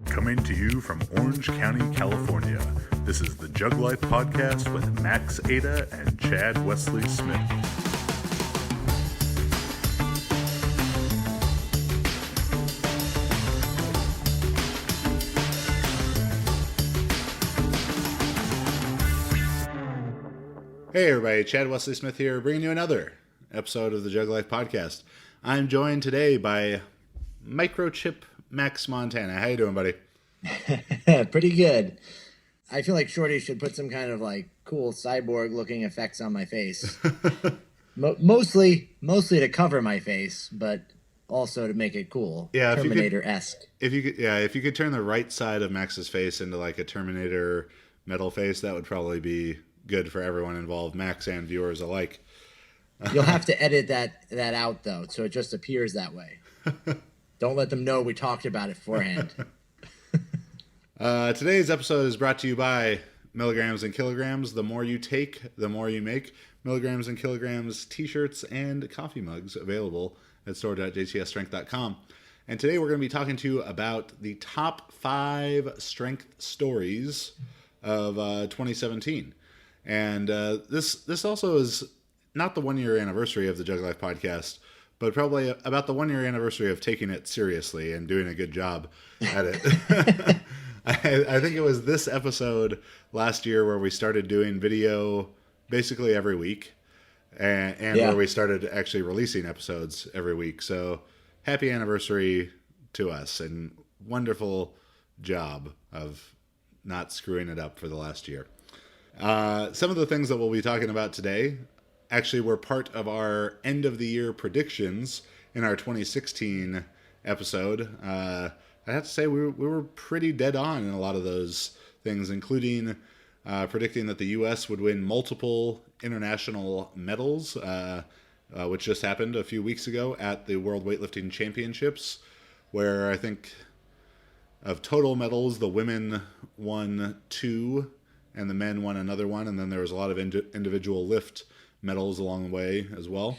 Coming to you from Orange County, California, this is the Jug Life Podcast with Max Ada and Chad Wesley Smith. Hey everybody, Chad Wesley Smith here, bringing you another episode of the Jug Life Podcast. I'm joined today by Microchip Max Montana. How you doing, buddy? Pretty good. I feel like Shorty should put some kind of like cool cyborg looking effects on my face. Mostly to cover my face, but also to make it cool. Yeah, Terminator-esque. If you could turn the right side of Max's face into like a Terminator metal face, that would probably be good for everyone involved, Max and viewers alike. You'll have to edit that out though, so it just appears that way. Don't let them know we talked about it beforehand. Today's episode is brought to you by Milligrams and Kilograms. The more you take, the more you make. Milligrams and Kilograms t-shirts and coffee mugs available at store.jtsstrength.com. And today we're going to be talking to you about the top 5 strength stories of 2017. And this also is not the 1-year anniversary of the Jug Life Podcast, but probably about the 1-year anniversary of taking it seriously and doing a good job at it. I think it was this episode last year where we started doing video basically every week, and where we started actually releasing episodes every week. So happy anniversary to us, and wonderful job of not screwing it up for the last year. Some of the things that we'll be talking about today actually were part of our end of the year predictions in our 2016 episode. I have to say we were pretty dead on in a lot of those things, including predicting that the U.S. would win multiple international medals, which just happened a few weeks ago at the World Weightlifting Championships, where I think of total medals, the women won 2 and the men won another one, and then there was a lot of individual lift medals along the way as well.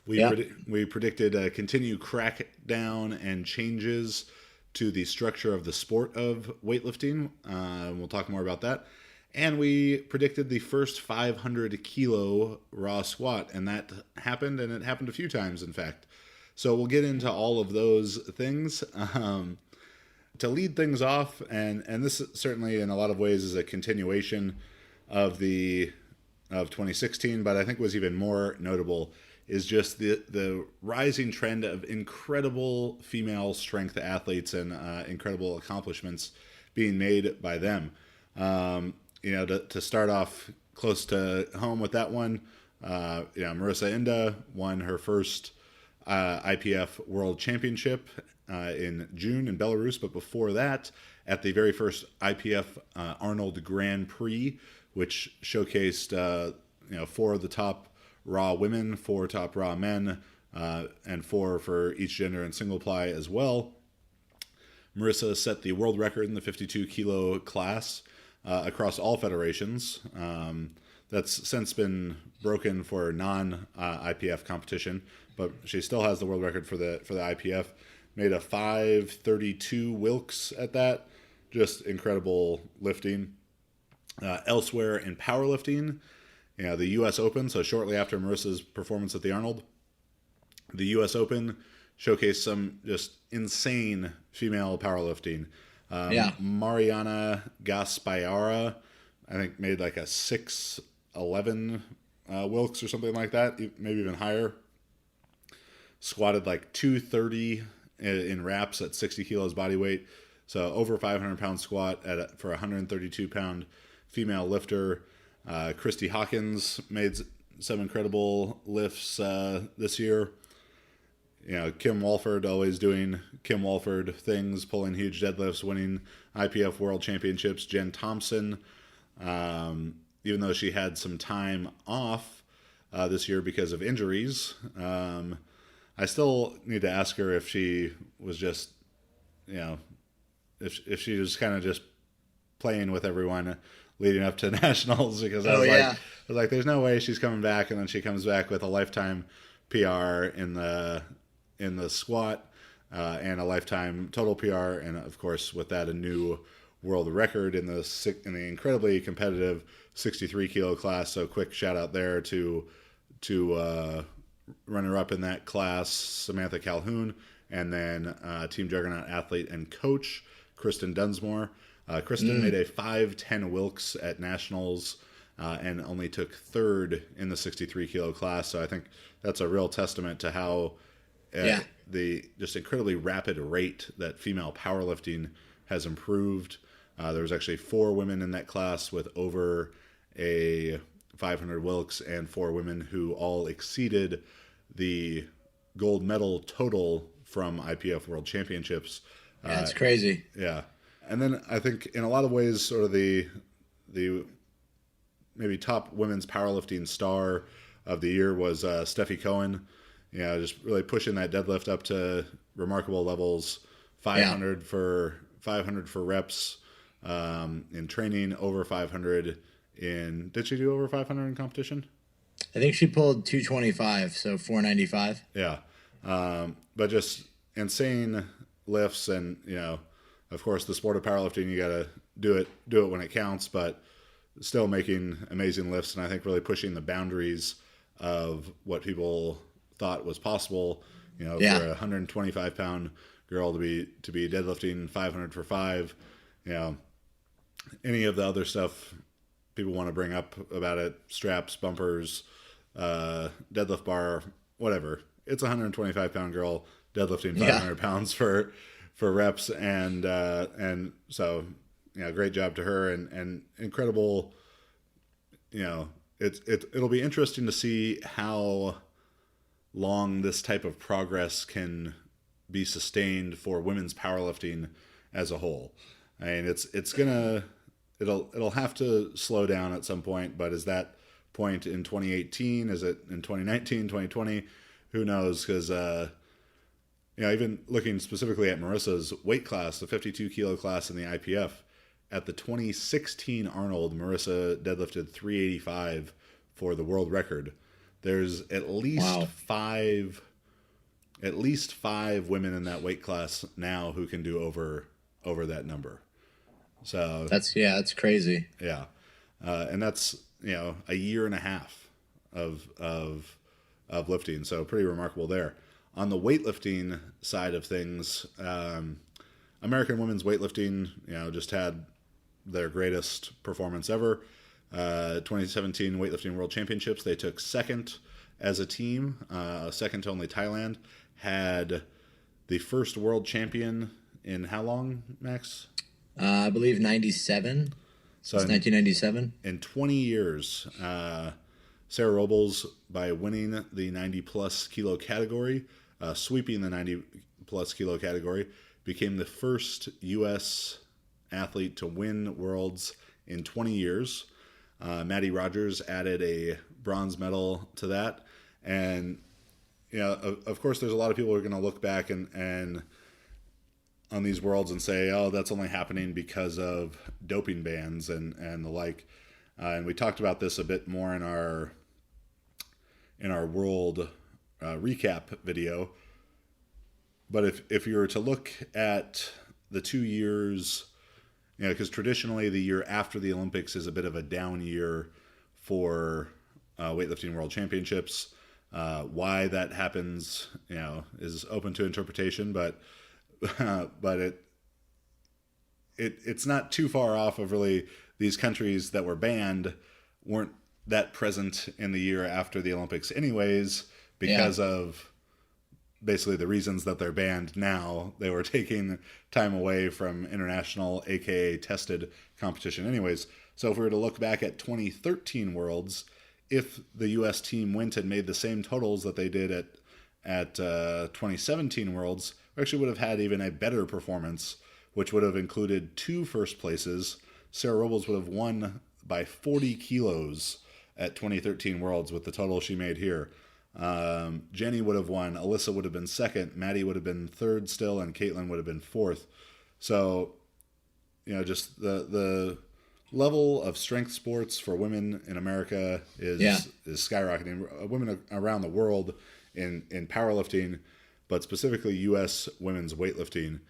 We predicted a continued crackdown and changes to the structure of the sport of weightlifting. We'll talk more about that. And we predicted the first 500 kilo raw squat, and that happened, and it happened a few times, in fact. So we'll get into all of those things. To lead things off, and this certainly in a lot of ways is a continuation of 2016, but I think was even more notable is just the rising trend of incredible female strength athletes and incredible accomplishments being made by them. To start off close to home with that one, Marissa Inda won her first IPF World Championship in June in Belarus, but before that, at the very first IPF Arnold Grand Prix, which showcased 4 of the top raw women, 4 top raw men, and 4 for each gender in single ply as well. Marissa set the world record in the 52 kilo class across all federations. That's since been broken for non-IPF competition, but she still has the world record for the IPF. Made a 5:32 Wilks at that. Just incredible lifting. Elsewhere in powerlifting, the U.S. Open, so shortly after Marissa's performance at the Arnold, the U.S. Open showcased some just insane female powerlifting. Mariana Gaspariara, I think, made like a 6'11" Wilks or something like that, maybe even higher. Squatted like 230 in reps at 60 kilos body weight. So over 500 pound squat for a 132 pound female lifter. Christy Hawkins made some incredible lifts this year. Kim Walford always doing Kim Walford things, pulling huge deadlifts, winning IPF World Championships. Jen Thompson, even though she had some time off this year because of injuries, I still need to ask her if she was just, if she was kind of just playing with everyone leading up to nationals, because I was like, there's no way she's coming back, and then she comes back with a lifetime PR in the squat. and a lifetime total PR, and of course with that a new world record in the incredibly competitive 63 kilo class. So quick shout out there to runner up in that class, Samantha Calhoun, and then Team Juggernaut athlete and coach Kristen Dunsmore. Kristen made a 5:10 Wilks at nationals and only took third in the 63 kilo class. So I think that's a real testament to how the just incredibly rapid rate that female powerlifting has improved. There was actually 4 women in that class with over a 500 Wilks, and 4 women who all exceeded the gold medal total from IPF World Championships. That's crazy. Yeah. And then I think in a lot of ways, sort of the maybe top women's powerlifting star of the year was Steffi Cohen. Just really pushing that deadlift up to remarkable levels. 500 for reps in training, over 500 in. Did she do over 500 in competition? I think she pulled 225, so 495. Yeah, but just insane lifts, and of course, the sport of powerlifting, you got to do it when it counts, but still making amazing lifts, and I think really pushing the boundaries of what people thought was possible. For a 125-pound girl to be deadlifting 500 for 5. Any of the other stuff people want to bring up about it, straps, bumpers, deadlift bar, whatever. It's a 125-pound girl deadlifting 500 pounds for reps, and so great job to her, and incredible. It'll be interesting to see how long this type of progress can be sustained for women's powerlifting as a whole. I mean, it'll have to slow down at some point, but is that point in 2018? Is it in 2019, 2020? Who knows? Because even looking specifically at Marissa's weight class, the 52 kilo class in the IPF, at the 2016 Arnold, Marissa deadlifted 385 for the world record. There's at least five women in that weight class now who can do over that number. So that's crazy. Yeah, and that's a year and a half of lifting. So pretty remarkable there. On the weightlifting side of things, American women's weightlifting, just had their greatest performance ever. 2017 Weightlifting World Championships, they took second as a team, second to only Thailand. Had the first world champion in how long, Max? I believe 97. So it's 1997. In 20 years, Sarah Robles, by winning the 90-plus kilo category, sweeping the 90-plus kilo category, became the first U.S. athlete to win Worlds in 20 years. Maddie Rogers added a bronze medal to that. And, of course, there's a lot of people who are going to look back and on these Worlds and say, oh, that's only happening because of doping bans and the like. And we talked about this a bit more in our world recap video. But if you were to look at the 2 years, because traditionally the year after the Olympics is a bit of a down year for weightlifting world championships. Why that happens, is open to interpretation, but it's not too far off of really these countries that were banned weren't that present in the year after the Olympics anyways, because of basically the reasons that they're banned now. They were taking time away from international, aka tested competition anyways. So if we were to look back at 2013 Worlds, if the U.S. team went and made the same totals that they did at 2017 Worlds, we actually would have had even a better performance, which would have included 2 first places. Sarah Robles would have won by 40 kilos at 2013 Worlds with the total she made here. Jenny would have won, Alyssa would have been second, Maddie would have been third still, and Caitlin would have been fourth. So, just the level of strength sports for women in America is skyrocketing. Women around the world in powerlifting, but specifically U.S. women's weightlifting.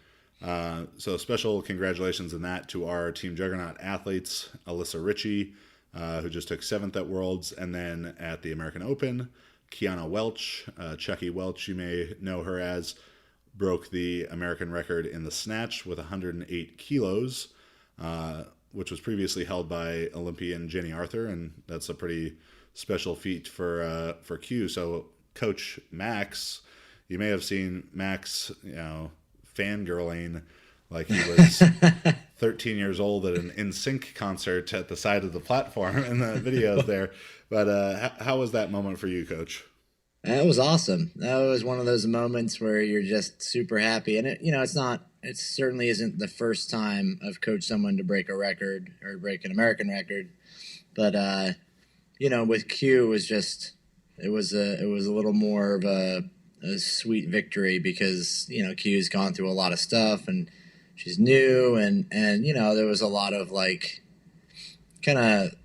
So special congratulations in that to our Team Juggernaut athletes, Alyssa Ritchie, who just took 7th at Worlds, and then at the American Open, Kiana Welch, Chucky Welch, you may know her as, broke the American record in the snatch with 108 kilos, which was previously held by Olympian Jenny Arthur, and that's a pretty special feat for Q. So Coach Max, you may have seen Max, fangirling like he was 13 years old at an NSYNC concert at the side of the platform in the videos there. But how was that moment for you, Coach? That was awesome. That was one of those moments where you're just super happy. And it certainly isn't the first time I've coached someone to break a record or break an American record. But, with Q, it was a little more of a sweet victory because, Q's gone through a lot of stuff and she's new. And there was a lot of kind of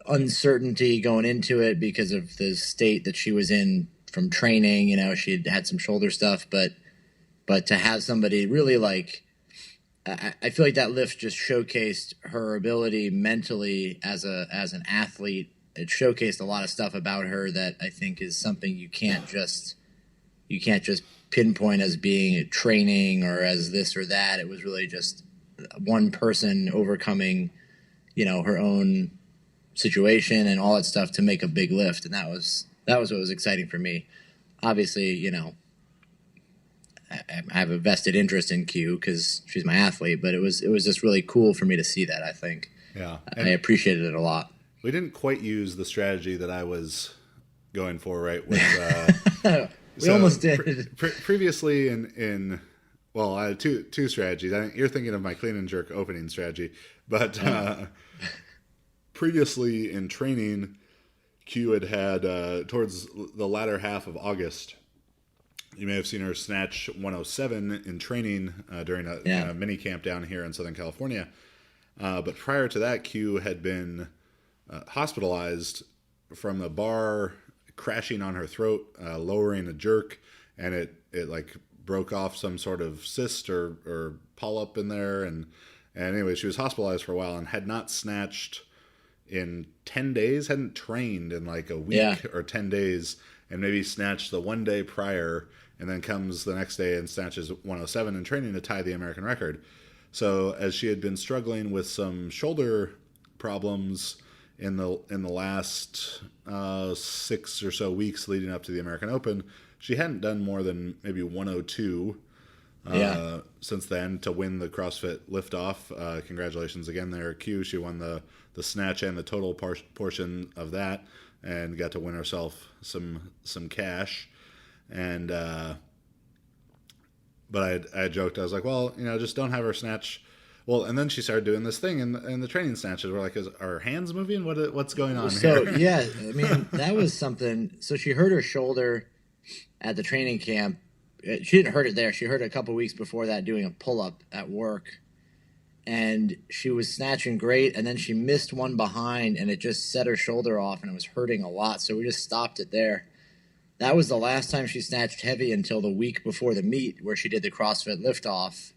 uncertainty going into it because of the state that she was in from training. She had some shoulder stuff, but to have somebody really I feel like that lift just showcased her ability mentally as an athlete. It showcased a lot of stuff about her that I think is something you can't just pinpoint as being training or as this or that. It was really just one person overcoming, her own situation and all that stuff to make a big lift, and that was what was exciting for me. Obviously, I have a vested interest in Q because she's my athlete, but it was just really cool for me to see that. I think, yeah, I appreciated it a lot. We didn't quite use the strategy that I was going for, right? With we almost did. Previously well, I had two strategies. I think you're thinking of my clean and jerk opening strategy, but previously in training, Q had towards the latter half of August, you may have seen her snatch 107 in training during a mini camp down here in Southern California. But prior to that, Q had been hospitalized from the bar crashing on her throat, lowering a jerk, and it broke off some sort of cyst or polyp in there. And anyway, she was hospitalized for a while and had not snatched in 10 days, hadn't trained in a week or 10 days, and maybe snatched the one day prior, and then comes the next day and snatches 107 in training to tie the American record. So as she had been struggling with some shoulder problems in the last 6 or so weeks leading up to the American Open, she hadn't done more than maybe 102 since then to win the CrossFit Liftoff. Congratulations again there, Q. She won the snatch and the total portion of that and got to win herself some cash. And but I joked, I was like, well, just don't have her snatch. Well, and then she started doing this thing in the training snatches. We're like, is our hands moving? What's going on here? So yeah, I mean, that was something. So she hurt her shoulder at the training camp. She didn't hurt it there. She hurt it a couple weeks before that doing a pull-up at work. And she was snatching great, and then she missed one behind, and it just set her shoulder off, and it was hurting a lot. So we just stopped it there. That was the last time she snatched heavy until the week before the meet, where she did the CrossFit Liftoff.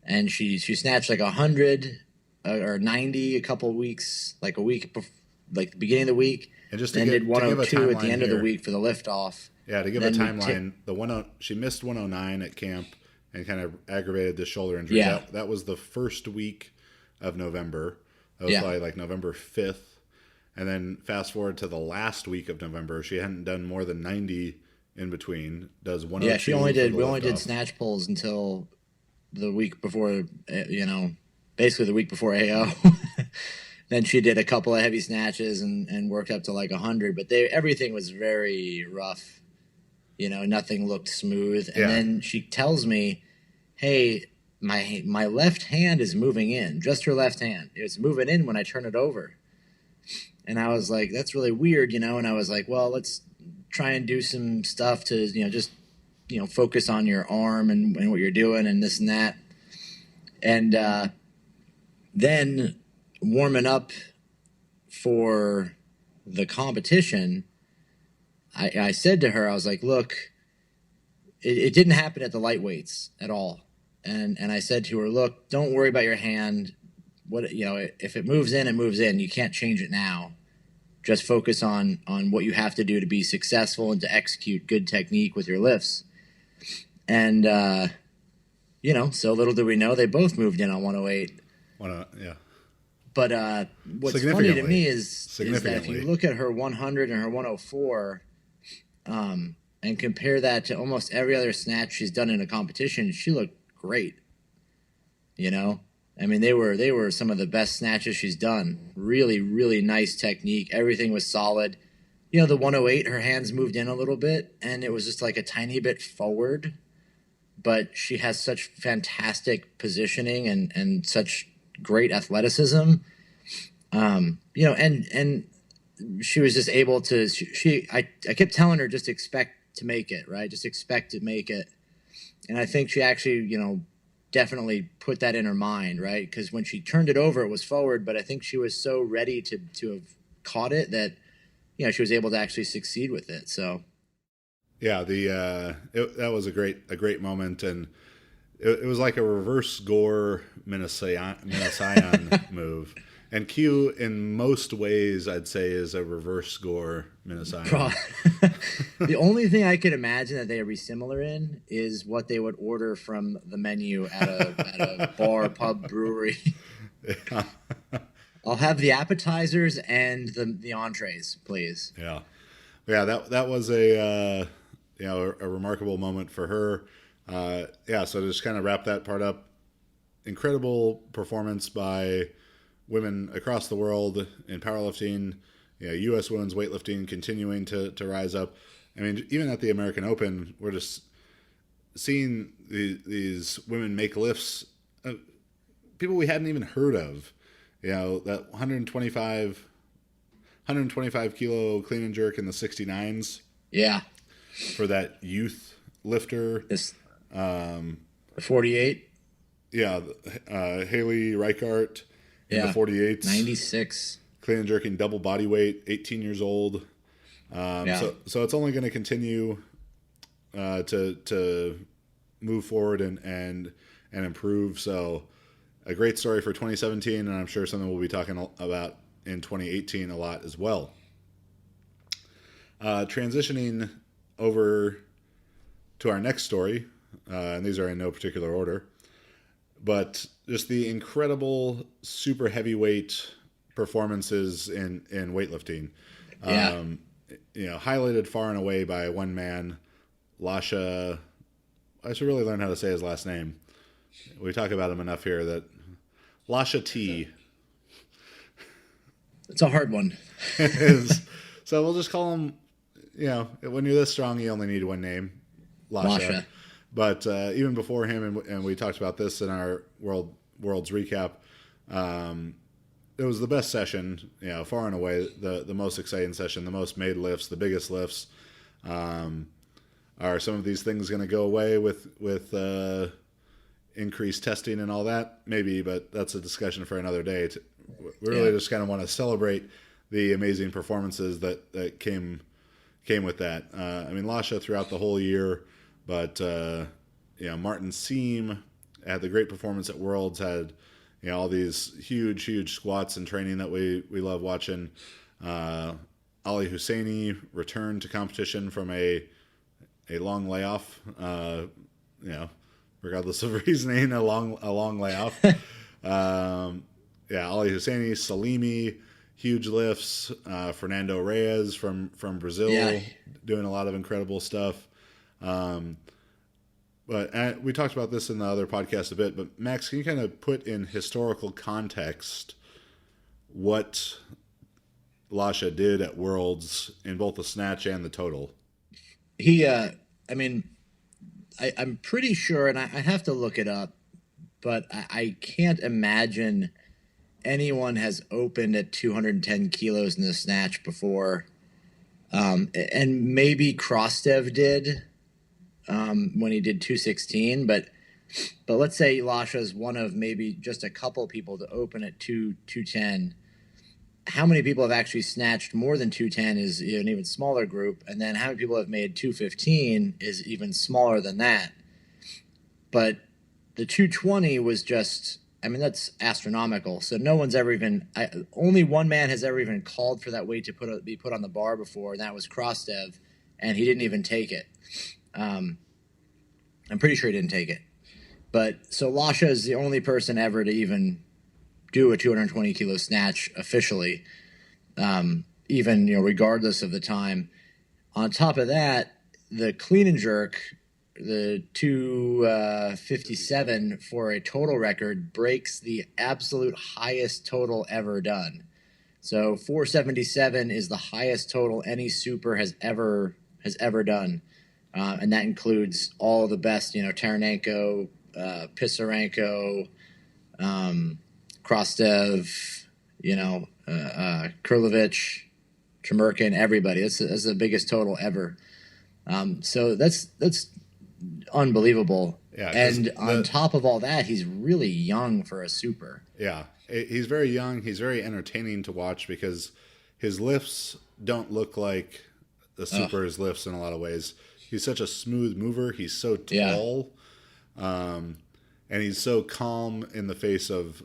And she snatched 100 or 90 a couple weeks, a week before, the beginning of the week. And just then did 102 at the end of the week for the liftoff. Yeah, to give a timeline, she missed 109 at camp and kind of aggravated the shoulder injury. Yeah. That was the first week of November. That was probably November 5th. And then fast forward to the last week of November, she hadn't done more than 90 in between. Does 102. Yeah, we only did snatch pulls until the week before, basically the week before AO. Then she did a couple of heavy snatches and worked up to 100, but everything was very rough. Nothing looked smooth. And then she tells me, hey, my left hand is moving in, just her left hand. It's moving in when I turn it over. And I was like, that's really weird, and I was like, well, let's try and do some stuff to, just, focus on your arm and what you're doing and this and that. And then warming up for the competition, I said to her, I was like, look, it didn't happen at the lightweights at all. And I said to her, look, don't worry about your hand. What, if it moves in, it moves in. You can't change it now. Just focus on what you have to do to be successful and to execute good technique with your lifts. And so little did we know they both moved in on 108. Yeah. But what's funny to me is that if you look at her 100 and her 104, and compare that to almost every other snatch she's done in a competition, she looked great. I mean, they were some of the best snatches she's done. Really, really nice technique. Everything was solid. The 108, her hands moved in a little bit, and it was just like a tiny bit forward. But she has such fantastic positioning and such great athleticism. And she was just able to. I kept telling her, just expect to make it, right? Just expect to make it. And I think she actually, definitely put that in her mind, right? Because when she turned it over, it was forward, but I think she was so ready to have caught it that, she was able to actually succeed with it. So, yeah, that was a great moment, and it was like a reverse Gore Minasayan move. And Q, in most ways, I'd say, is a reverse Gore Minasayan. The only thing I could imagine that they would be similar in is what they would order from the menu at a bar, pub, brewery. Yeah. I'll have the appetizers and the entrees, please. Yeah, that was a remarkable moment for her. So to just kind of wrap that part up, incredible performance by women across the world in powerlifting. U.S. women's weightlifting continuing to rise up. I mean, even at the American Open, we're just seeing these women make lifts, people we hadn't even heard of. That 125 kilo clean and jerk in the 69s. Yeah. For that youth lifter. The 48. Yeah. Haley Reichart in the 48s. 96. Clean and jerking double body weight, 18 years old. So it's only going to continue to move forward and improve. So a great story for 2017, and I'm sure something we'll be talking about in 2018 a lot as well. Transitioning over to our next story, and these are in no particular order, but just the incredible super heavyweight performances in weightlifting. Highlighted far and away by one man, Lasha. I should really learn how to say his last name. We talk about him enough here that Lasha T. It's a hard one. So we'll just call him, when you're this strong, you only need one name, Lasha. But even before him, and we talked about this in our Worlds recap, it was the best session, far and away, the most exciting session, the most made lifts, the biggest lifts. Are some of these things going to go away with increased testing and all that? Maybe, but that's a discussion for another day. We really just kind of want to celebrate the amazing performances that came with that. Lasha throughout the whole year, but Martin Seam had the great performance at Worlds, had all these huge squats and training that we love watching. Ali Husseini returned to competition from a long layoff, regardless of reasoning, a long layoff. Ali Husseini, Salimi, huge lifts. Fernando Reyes from Brazil, doing a lot of incredible stuff. But we talked about this in the other podcast a bit, but Max, can you kind of put in historical context what Lasha did at Worlds in both the snatch and the total? I'm pretty sure, and I have to look it up, but I can't imagine anyone has opened at 210 kilos in the snatch before. And maybe Krostev did when he did 216, but let's say Lasha is one of maybe just a couple people to open at 210. how many people have actually snatched more than 210 is an even smaller group, and then how many people have made 215 is even smaller than that. But the 220 was just, I mean, that's astronomical. So no one's ever even, only one man has ever even called for that weight to be put on the bar before, and that was Krostev, and he didn't even take it. I'm pretty sure he didn't take it. But so Lasha is the only person ever to even do a 220 kilo snatch officially, even regardless of the time. On top of that, the clean and jerk, the 257 for a total record, breaks the absolute highest total ever done. So 477 is the highest total any super has ever done, and that includes all of the best. Taranenko, Pisarenko, Krostev, Kurlovich, Tremerkin, everybody. That's the biggest total ever. So that's unbelievable. Yeah, and on top of all that, he's really young for a super. Yeah, he's very young. He's very entertaining to watch because his lifts don't look like the super's lifts in a lot of ways. He's such a smooth mover. He's so tall, and he's so calm in the face of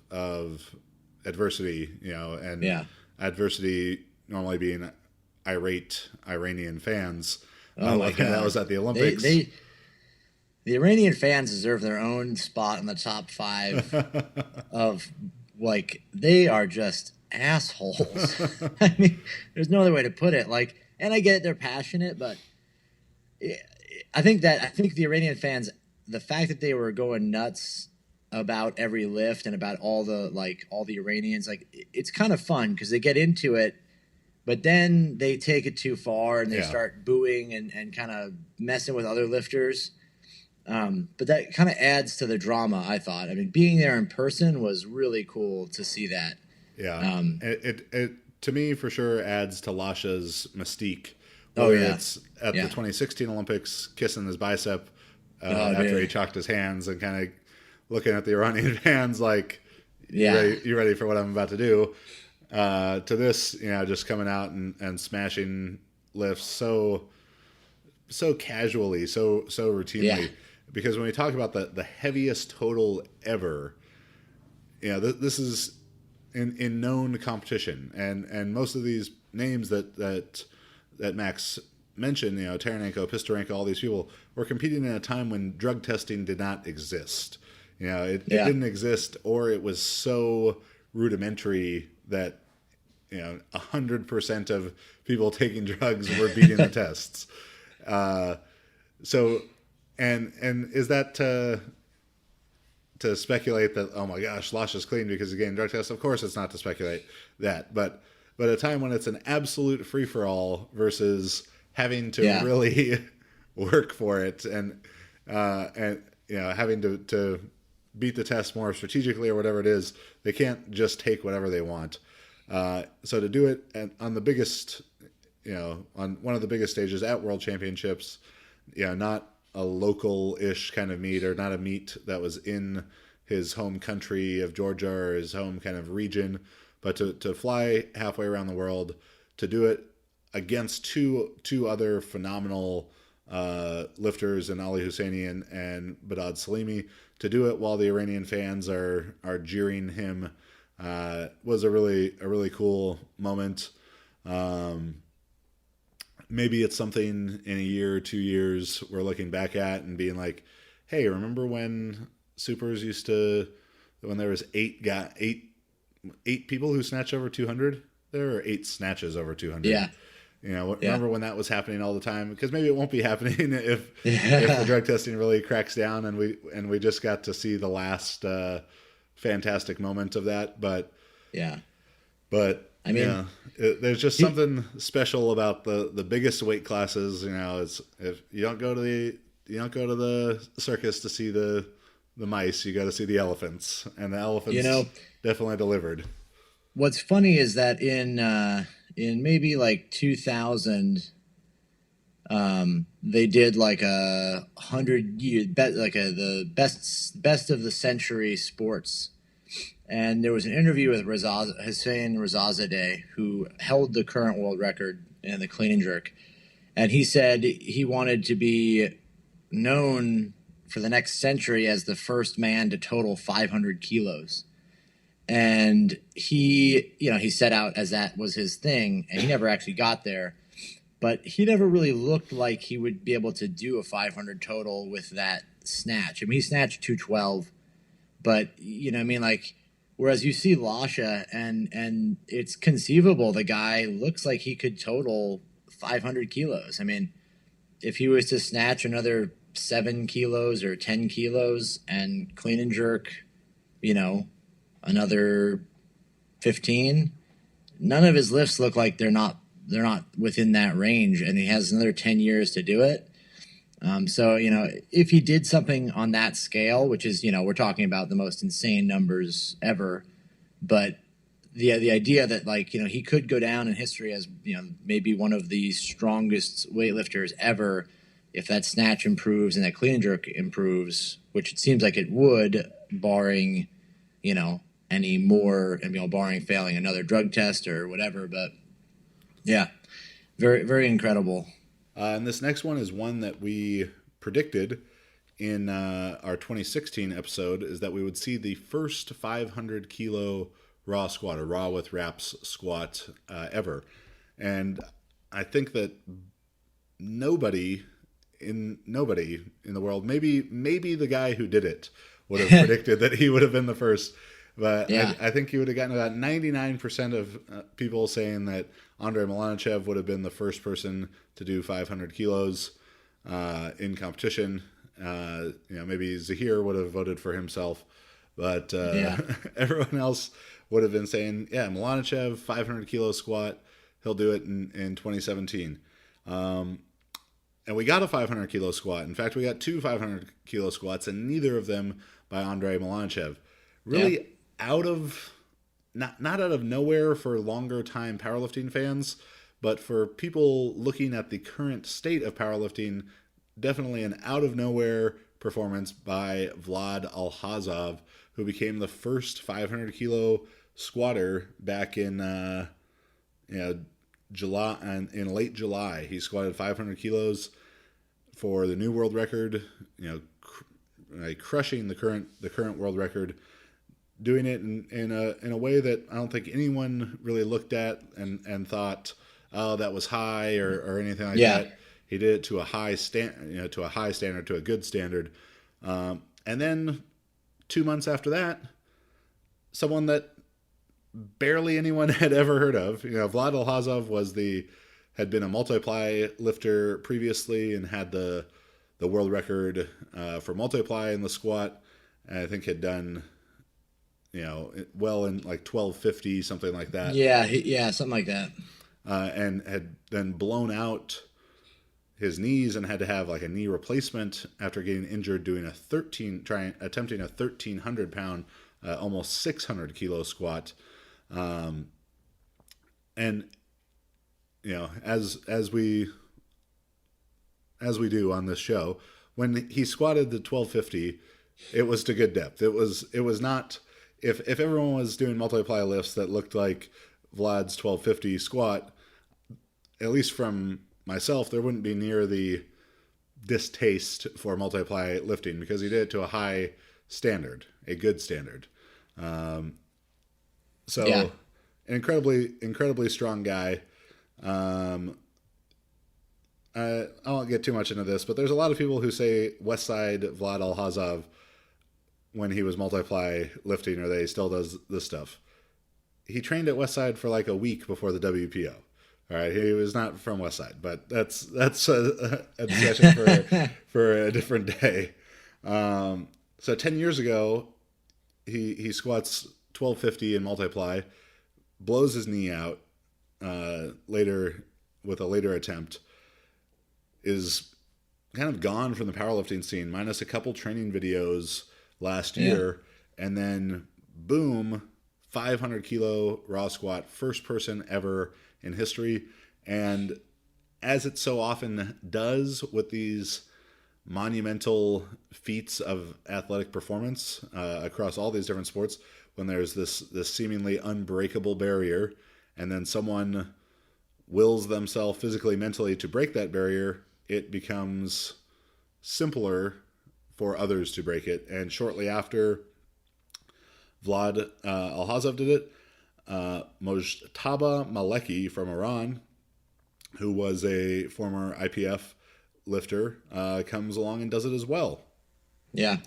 adversity. Adversity normally being irate Iranian fans. Oh my God. That was at the Olympics. The Iranian fans deserve their own spot in the top 5 of, they are just assholes. I mean, there's no other way to put it. And I get it, they're passionate, but I think the Iranian fans, the fact that they were going nuts about every lift and about all the Iranians, it's kind of fun because they get into it, but then they take it too far and they start booing and kind of messing with other lifters. But that kind of adds to the drama, I thought. I mean, being there in person was really cool to see that. Yeah. It to me, for sure, adds to Lasha's mystique. It's at the 2016 Olympics, kissing his bicep after he chalked his hands and kind of looking at the Iranian fans like, you ready for what I'm about to do? To this, just coming out and smashing lifts so casually, so routinely. Yeah. Because when we talk about the heaviest total ever, this is in known competition, and most of these names that Max mentioned, Taranenko, Pistarenko, all these people were competing in a time when drug testing did not exist. It didn't exist, or it was so rudimentary that 100% of people taking drugs were beating the tests. So. And is that to speculate that, oh my gosh, Lasha's clean because he gained drug tests? Of course it's not to speculate that. But a time when it's an absolute free-for-all versus having to really work for it and having to beat the test more strategically or whatever it is, they can't just take whatever they want. So to do it on the biggest, on one of the biggest stages at World Championships, not a local-ish kind of meet, or not a meet that was in his home country of Georgia or his home kind of region, but to fly halfway around the world, to do it against two other phenomenal lifters in Ali Husseini and Badad Salimi, to do it while the Iranian fans are jeering him, was a really cool moment. Maybe it's something in a year or 2 years we're looking back at and being like, hey, remember when supers when there was eight people who snatched over 200? There were 8 snatches over 200. Yeah. Remember when that was happening all the time? Because maybe it won't be happening if the drug testing really cracks down and we just got to see the last fantastic moment of that. But I mean, there's just something special about the biggest weight classes. It's, if you don't go to the circus to see the mice, you got to see the elephants, and the elephants definitely delivered. What's funny is that in maybe 2000, they did a 100-year the best of the century sports, And there was an interview with Hussein Razazadeh, who held the current world record in the clean and jerk. And he said he wanted to be known for the next century as the first man to total 500 kilos. And he set out as that was his thing, and he never actually got there. But he never really looked like he would be able to do a 500 total with that snatch. I mean, he snatched 212, but like, whereas you see Lasha, and it's conceivable the guy looks like he could total 500 kilos. I mean, if he was to snatch another 7 kilos or 10 kilos and clean and jerk, another 15, none of his lifts look like they're not within that range, and he has another 10 years to do it. So if he did something on that scale, which is we're talking about the most insane numbers ever, but the idea that he could go down in history as maybe one of the strongest weightlifters ever if that snatch improves and that clean and jerk improves, which it seems like it would, barring any more, barring failing another drug test or whatever. But yeah, very, very incredible. And this next one is one that we predicted in our 2016 episode, is that we would see the first 500 kilo raw squat, or raw with wraps squat ever. And I think that nobody in the world, maybe the guy who did it would have predicted that he would have been the first. But yeah. I think he would have gotten about 99% of people saying that Andrei Malanichev would have been the first person to do 500 kilos in competition. Maybe Zahir would have voted for himself, but everyone else would have been saying, yeah, Malanichev, 500 kilo squat, he'll do it in 2017. And we got a 500 kilo squat. In fact, we got 2 500 kilo squats, and neither of them by Andrei Malanichev. Really out of, not out of nowhere for longer time powerlifting fans, but for people looking at the current state of powerlifting, definitely an out of nowhere performance by Vlad Alhazov, who became the first 500 kilo squatter back in July, and in late July. He squatted 500 kilos for the new world record, crushing the current world record, doing it in a way that I don't think anyone really looked at and thought, oh, that was high or anything like that. He did it to a high standard, to a good standard. And then 2 months after that, someone that barely anyone had ever heard of, Vlad Alhazov had been a multiply lifter previously and had the world record for multiply in the squat. And I think had done well in like 1250, something like that. Yeah, something like that. And had then blown out his knees and had to have like a knee replacement after getting injured doing attempting a 1,300 pound, almost 600 kilo squat. And as we do on this show, when he squatted the 1250, it was to good depth. It was not, if everyone was doing multiply lifts that looked like Vlad's 1250 squat, at least from myself, there wouldn't be near the distaste for multiply lifting, because he did it to a high standard, a good standard. An incredibly strong guy. I won't get too much into this, but there's a lot of people who say Westside Vlad Alhazov, when he was multiply lifting, or that he still does this stuff, he trained at Westside for like a week before the WPO. All right, he was not from Westside, but that's a discussion for a different day. So 10 years ago, he squats 1250 in multiply, blows his knee out later with a later attempt, is kind of gone from the powerlifting scene, minus a couple training videos last year, and then boom, 500 kilo raw squat, first person ever in history. And as it so often does with these monumental feats of athletic performance across all these different sports, when there's this seemingly unbreakable barrier, and then someone wills themselves physically, mentally to break that barrier, it becomes simpler for others to break it. And shortly after Vlad Alhazov did it, Mojtaba Maleki from Iran, who was a former IPF lifter, comes along and does it as well. Yeah.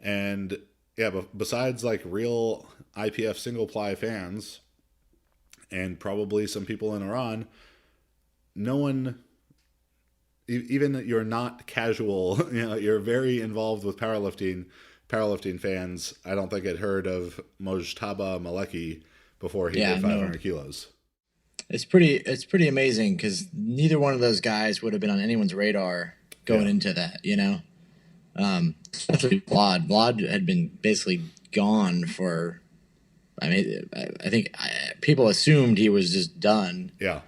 And yeah, but besides like real IPF single ply fans and probably some people in Iran, no one, even you're not casual, you're very involved with powerlifting fans, I don't think had heard of Mojtaba Maleki before he did 500 kilos. It's pretty amazing because neither one of those guys would have been on anyone's radar going into that, especially Vlad. Vlad had been basically gone for, I think people assumed he was just done. Yeah.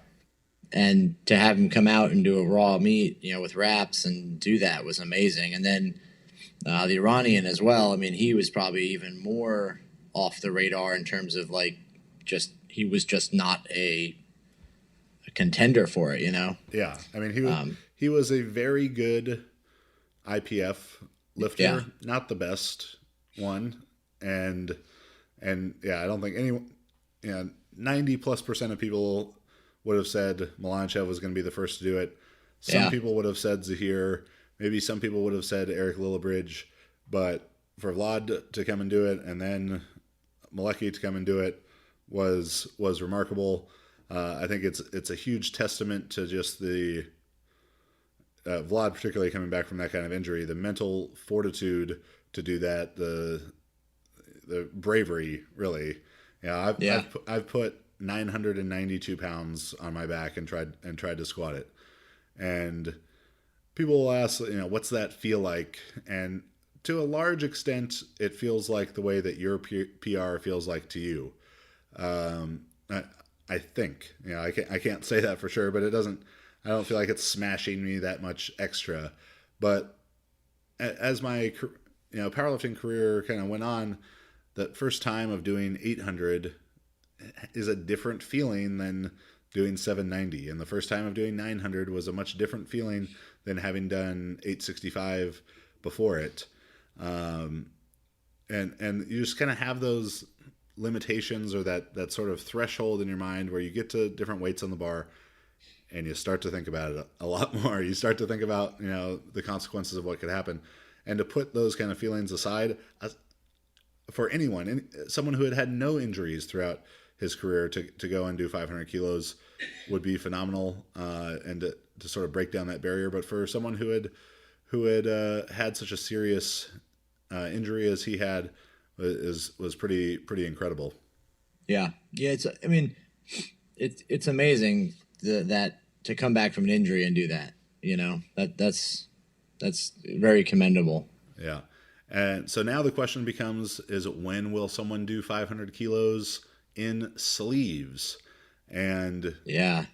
And to have him come out and do a raw meet, with wraps and do that was amazing. And then the Iranian as well. I mean, he was probably even more off the radar in terms of he was just not a contender for it, Yeah, I mean he was a very good IPF lifter, not the best one, and yeah, I don't think anyone, 90+% of people would have said Melanchev was going to be the first to do it. Some people would have said Zahir, maybe some people would have said Eric Lillibridge, but for Vlad to come and do it, and then Maleki to come and do it was remarkable. I think it's a huge testament to just the Vlad, particularly coming back from that kind of injury, the mental fortitude to do that, the bravery, really. I've put 992 pounds on my back and tried to squat it, and people will ask, what's that feel like? And to a large extent, it feels like the way that your PR feels like to you. I think, I can't say that for sure, but I don't feel like it's smashing me that much extra. But as my, powerlifting career kind of went on, the first time of doing 800 is a different feeling than doing 790. And the first time of doing 900 was a much different feeling than having done 865 before it. And you just kind of have those limitations or that sort of threshold in your mind where you get to different weights on the bar and you start to think about it a lot more. You start to think about, the consequences of what could happen, and to put those kind of feelings aside for anyone, someone who had no injuries throughout his career to go and do 500 kilos would be phenomenal. And to sort of break down that barrier. But for someone who had had such a serious injury as he had, was pretty incredible. Yeah. It's amazing that to come back from an injury and do that. That's very commendable. Yeah. And so now the question becomes: is when will someone do 500 kilos in sleeves? And there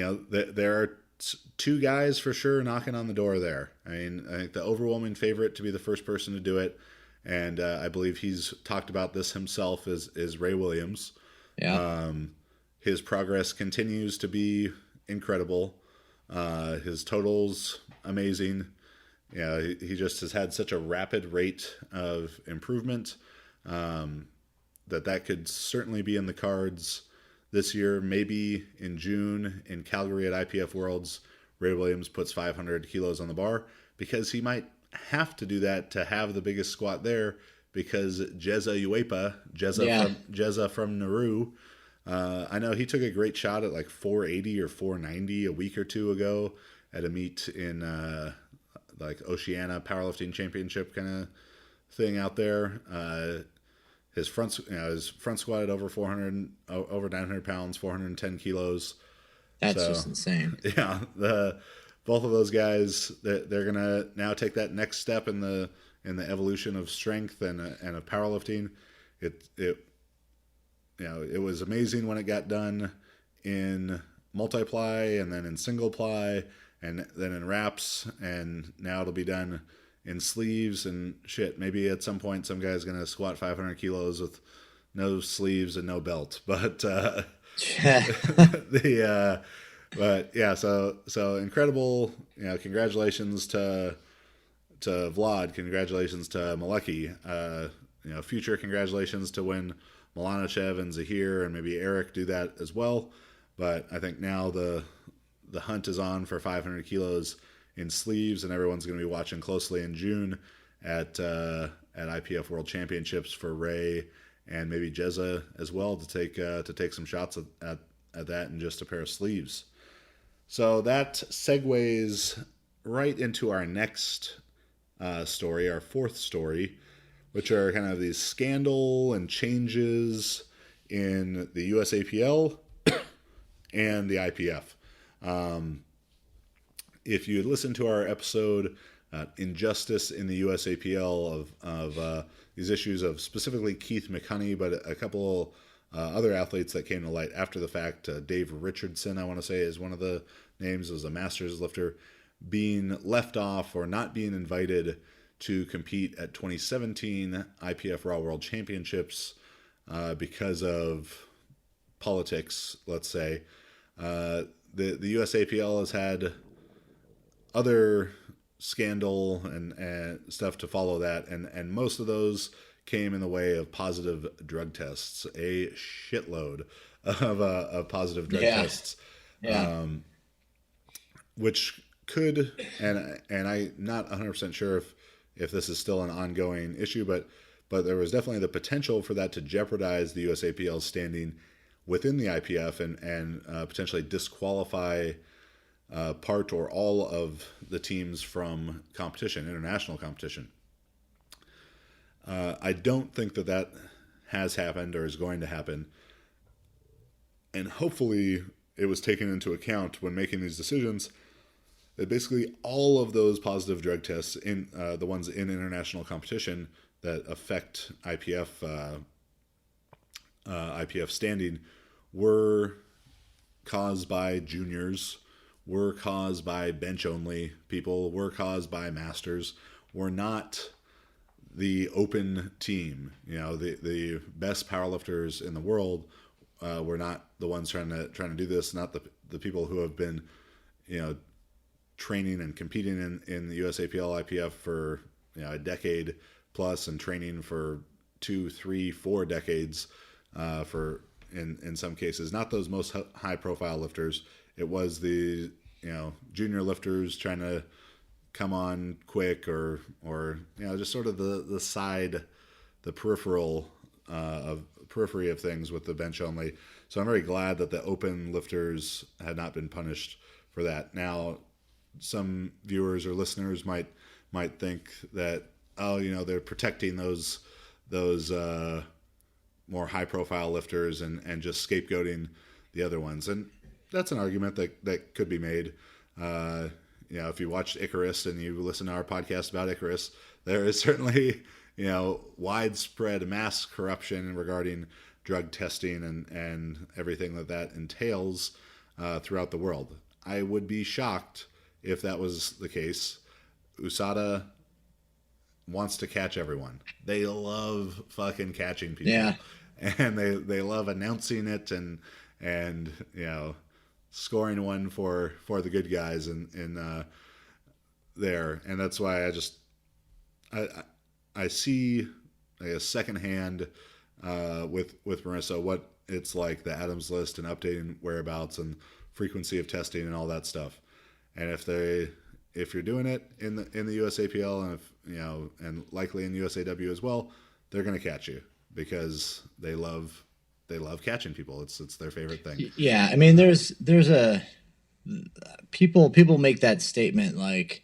are two guys for sure knocking on the door there. I think the overwhelming favorite to be the first person to do it, and I believe he's talked about this himself, is Ray Williams. Yeah. His progress continues to be incredible. His totals amazing. He just has had such a rapid rate of improvement that could certainly be in the cards this year. Maybe in June in Calgary at IPF Worlds, Ray Williams puts 500 kilos on the bar, because he might have to do that to have the biggest squat there, because Jeza Uepa from Nauru, I know he took a great shot at like 480 or 490 a week or two ago at a meet in like Oceania Powerlifting Championship kind of thing out there. His front squat at over 900 pounds, 410 kilos. That's just insane. Yeah, both of those guys, they're gonna now take that next step in the evolution of strength and of powerlifting. It was amazing when it got done in multiply and then in single ply and then in wraps, and now it'll be done in sleeves and shit. Maybe at some point some guy's gonna squat 500 kilos with no sleeves and no belt. But the but yeah, so incredible. Congratulations to Vlad. Congratulations to Malecki. Future congratulations to when Milanachev and Zahir and maybe Eric do that as well. But I think now the hunt is on for 500 kilos in sleeves, and everyone's going to be watching closely in June at IPF World Championships for Ray and maybe Jezza as well to take some shots at that in just a pair of sleeves. So that segues right into our next story, our fourth story, which are kind of these scandal and changes in the USAPL and the IPF. If you had listened to our episode, Injustice in the USAPL, of these issues of specifically Keith McHoney, but a couple other athletes that came to light after the fact, Dave Richardson, I want to say, is one of the names, was a masters lifter, being left off or not being invited to compete at 2017 IPF Raw World Championships because of politics, let's say. The USAPL has had other scandal and stuff to follow that, and most of those came in the way of positive drug tests, a shitload of positive drug tests, which could, and I'm not 100% sure if this is still an ongoing issue, but there was definitely the potential for that to jeopardize the USAPL's standing within the IPF and potentially disqualify part or all of the teams from competition, international competition. I don't think that has happened or is going to happen. And hopefully it was taken into account when making these decisions that basically all of those positive drug tests, in the ones in international competition that affect IPF standing, were caused by juniors, were caused by bench only people, were caused by masters, were not the open team. The best powerlifters in the world were not the ones trying to do this, not the people who have been training and competing in the USAPL IPF for a decade plus, and training for 2, 3, 4 decades for in some cases, not those most high profile lifters. It was the junior lifters trying to come on quick, or just sort of the side, the periphery of things with the bench only. So I'm very glad that the open lifters had not been punished for that. Now, some viewers or listeners might think that, they're protecting those more high profile lifters and just scapegoating the other ones, and that's an argument that could be made. If you watched Icarus and you listen to our podcast about Icarus, there is certainly widespread mass corruption regarding drug testing and everything that entails throughout the world. I would be shocked if that was the case. USADA wants to catch everyone. They love fucking catching people. Yeah. And they love announcing it and scoring one for the good guys in there. And that's why I see a secondhand with Marissa what it's like, the Adams list and updating whereabouts and frequency of testing and all that stuff. And if you're doing it in the USAPL and and likely in USAW as well, they're going to catch you because they love catching people. It's their favorite thing. Yeah, I mean, there's a people make that statement like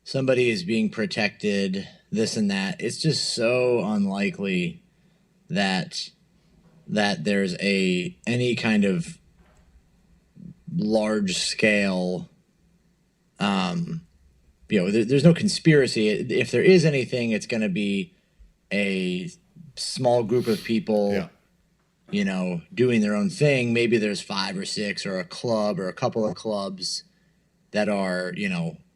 somebody is being protected, this and that. It's just so unlikely that there's any kind of large scale. There's no conspiracy. If there is anything, it's going to be a small group of people, doing their own thing. Maybe there's 5 or 6 or a club or a couple of clubs that are,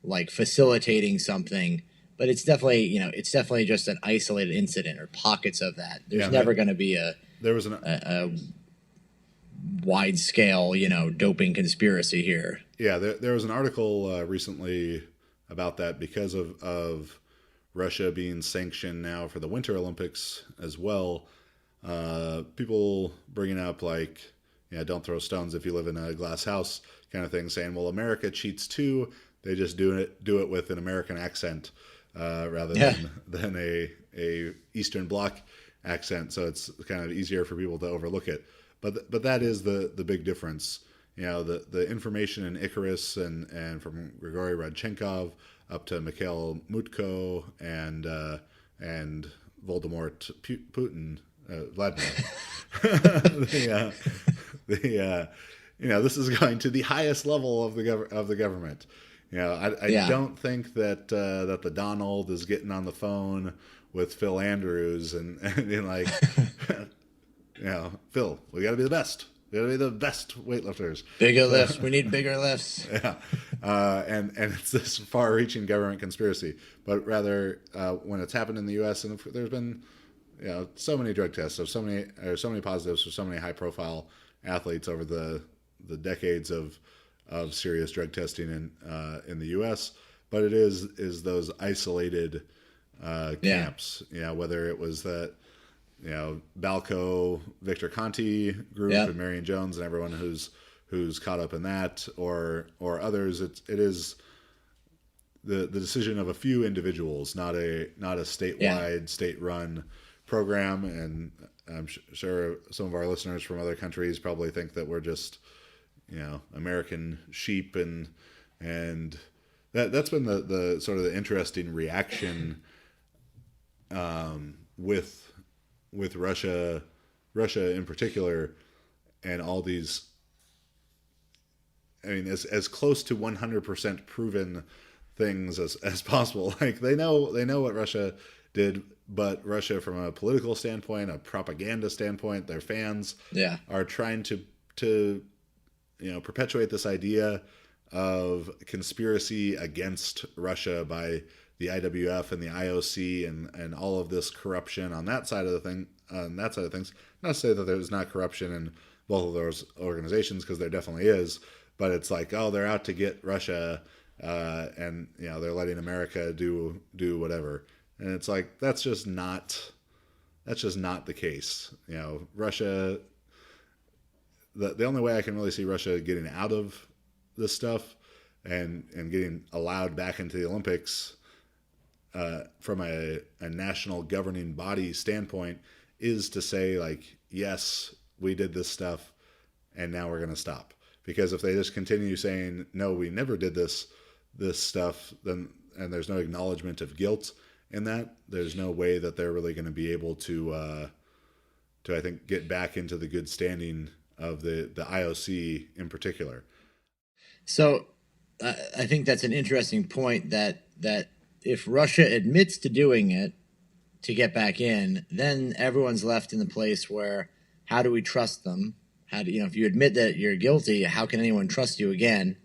like facilitating something. but it's definitely, it's definitely just an isolated incident or pockets of that. There's Yeah, never going to be there was an a wide scale, doping conspiracy here. yeah, there was an article recently about that because of Russia being sanctioned now for the Winter Olympics as well. People bringing up like, yeah, don't throw stones if you live in a glass house kind of thing, saying, well, America cheats too. They just do it with an American accent rather Yeah. than a Eastern Bloc accent. So it's kind of easier for people to overlook it. But that is the big difference. The information in Icarus and from Grigory Rodchenkov up to Mikhail Mutko and Voldemort Putin, Vladimir. This is going to the highest level of the government. I Yeah. don't think that that the Donald is getting on the phone with Phil Andrews and being like, Phil, we got to be the best. We got to be the best weightlifters. Bigger lifts. We need bigger lifts. Yeah, and it's this far-reaching government conspiracy. But rather, when it's happened in the U.S. and there's been, so many drug tests of so many positives for so many high-profile athletes over the decades of serious drug testing in the U.S. But it is those isolated camps. Whether it was that. Balco, Victor Conti group, and Marion Jones, and everyone who's caught up in that, or others. It is the decision of a few individuals, not a statewide, state-run program. And I'm sure some of our listeners from other countries probably think that we're just American sheep, and that's been the sort of the interesting reaction with Russia in particular, and all these. I mean, as close to 100% proven things as possible. Like they know what Russia did, but Russia, from a political standpoint, a propaganda standpoint, their fans are trying to perpetuate this idea of conspiracy against Russia by the IWF and the IOC and all of this corruption on that side of the thing, things. Not to say that there's not corruption in both of those organizations, because there definitely is, but it's like, oh, they're out to get Russia, and they're letting America do whatever, and it's like that's just not the case. Russia. The only way I can really see Russia getting out of this stuff and getting allowed back into the Olympics. From a national governing body standpoint, is to say, like, yes, we did this stuff and now we're going to stop. Because if they just continue saying, no, we never did this stuff, then, and there's no acknowledgement of guilt in that, there's no way that they're really going to be able to I think, get back into the good standing of the IOC in particular. So I think that's an interesting point, that if Russia admits to doing it to get back in, then everyone's left in the place where, how do we trust them? How do if you admit that you're guilty, how can anyone trust you again?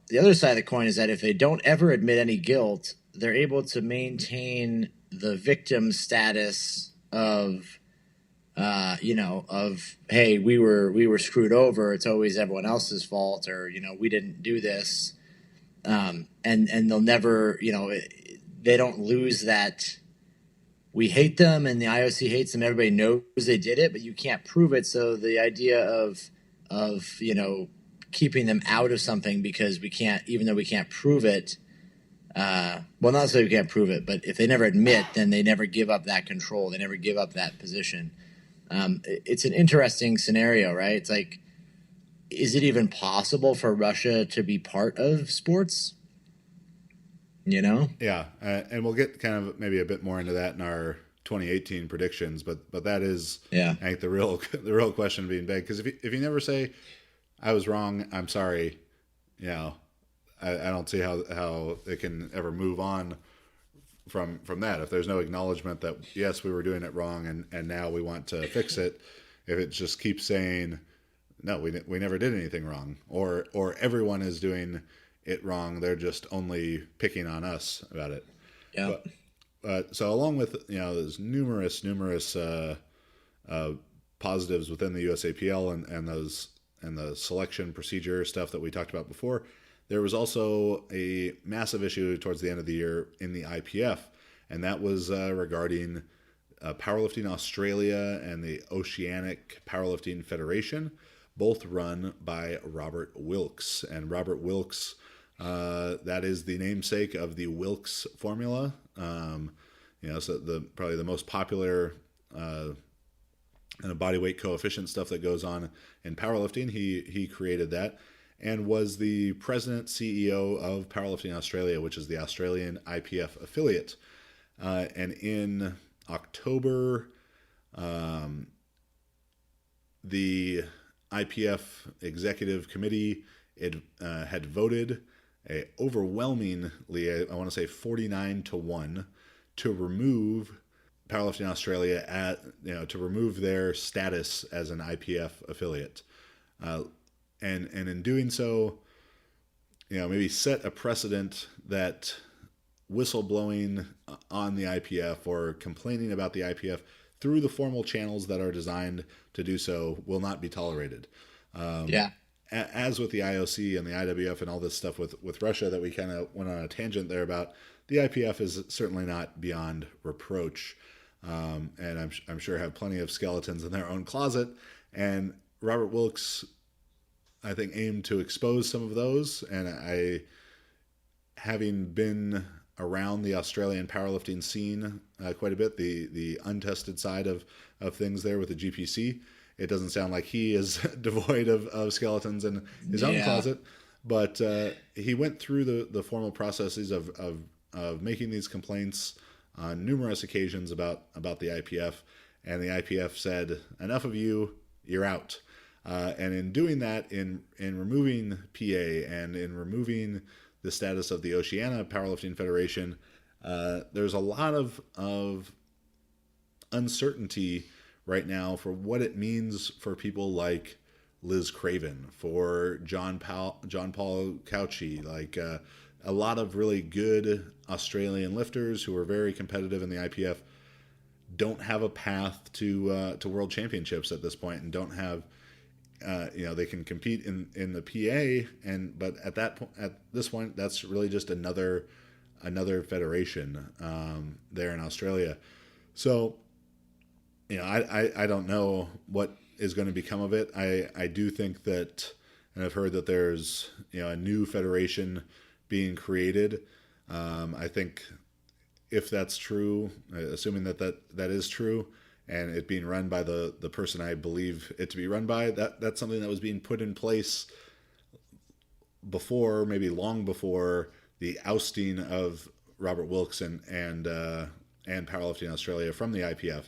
The other side of the coin is that if they don't ever admit any guilt, they're able to maintain the victim status of, hey, we were screwed over. It's always everyone else's fault, or we didn't do this. And they'll never, they don't lose that. We hate them, and the IOC hates them. Everybody knows they did it, but you can't prove it. So the idea of keeping them out of something because we can't, even though we can't prove it. Well, not so we can't prove it, but if they never admit, then they never give up that control. They never give up that position. It's an interesting scenario, right? It's like, is it even possible for Russia to be part of sports? Yeah, and we'll get kind of maybe a bit more into that in our 2018 predictions, but that is, I think, the real question being begged, because if you never say, I was wrong, I'm sorry, I don't see how it can ever move on from that. If there's no acknowledgement that, yes, we were doing it wrong and now we want to fix it, if it just keeps saying, no, we never did anything wrong, or everyone is doing it wrong, they're just only picking on us about it. Yep. But so along with there's numerous positives within the USAPL and the selection procedure stuff that we talked about before. There was also a massive issue towards the end of the year in the IPF, and that was regarding Powerlifting Australia and the Oceanic Powerlifting Federation, both run by Robert Wilks. And Robert Wilks, that is the namesake of the Wilks formula. So probably the most popular body weight coefficient stuff that goes on in powerlifting. He created that and was the president CEO of Powerlifting Australia, which is the Australian IPF affiliate. And in October, the IPF executive committee had voted overwhelmingly, I want to say 49-1, to remove Powerlifting Australia to remove their status as an IPF affiliate, and in doing so, maybe set a precedent that whistleblowing on the IPF or complaining about the IPF through the formal channels that are designed to do so will not be tolerated. Yeah. As with the IOC and the IWF and all this stuff with Russia that we kind of went on a tangent there about, the IPF is certainly not beyond reproach. And I'm sure have plenty of skeletons in their own closet. And Robert Wilks, I think, aimed to expose some of those. And having been around the Australian powerlifting scene quite a bit, the untested side of things there with the GPC, it doesn't sound like he is devoid of skeletons in his own closet. But he went through the formal processes of making these complaints on numerous occasions about the IPF, and the IPF said, enough of you, you're out. And in doing that, in removing PA and in removing the status of the Oceania Powerlifting Federation, there's a lot of uncertainty right now for what it means for people like Liz Craven, for John Paul Cauchi, like a lot of really good Australian lifters who are very competitive in the IPF don't have a path to world championships at this point, and don't have they can compete in the PA, but at this point that's really just another federation there in Australia. So I don't know what is going to become of it. I do think that, and I've heard that there's a new federation being created. I think if that's true, assuming that is true, and it being run by the person I believe it to be run by, that's something that was being put in place before, maybe long before the ousting of Robert Wilks and Powerlifting Australia from the IPF.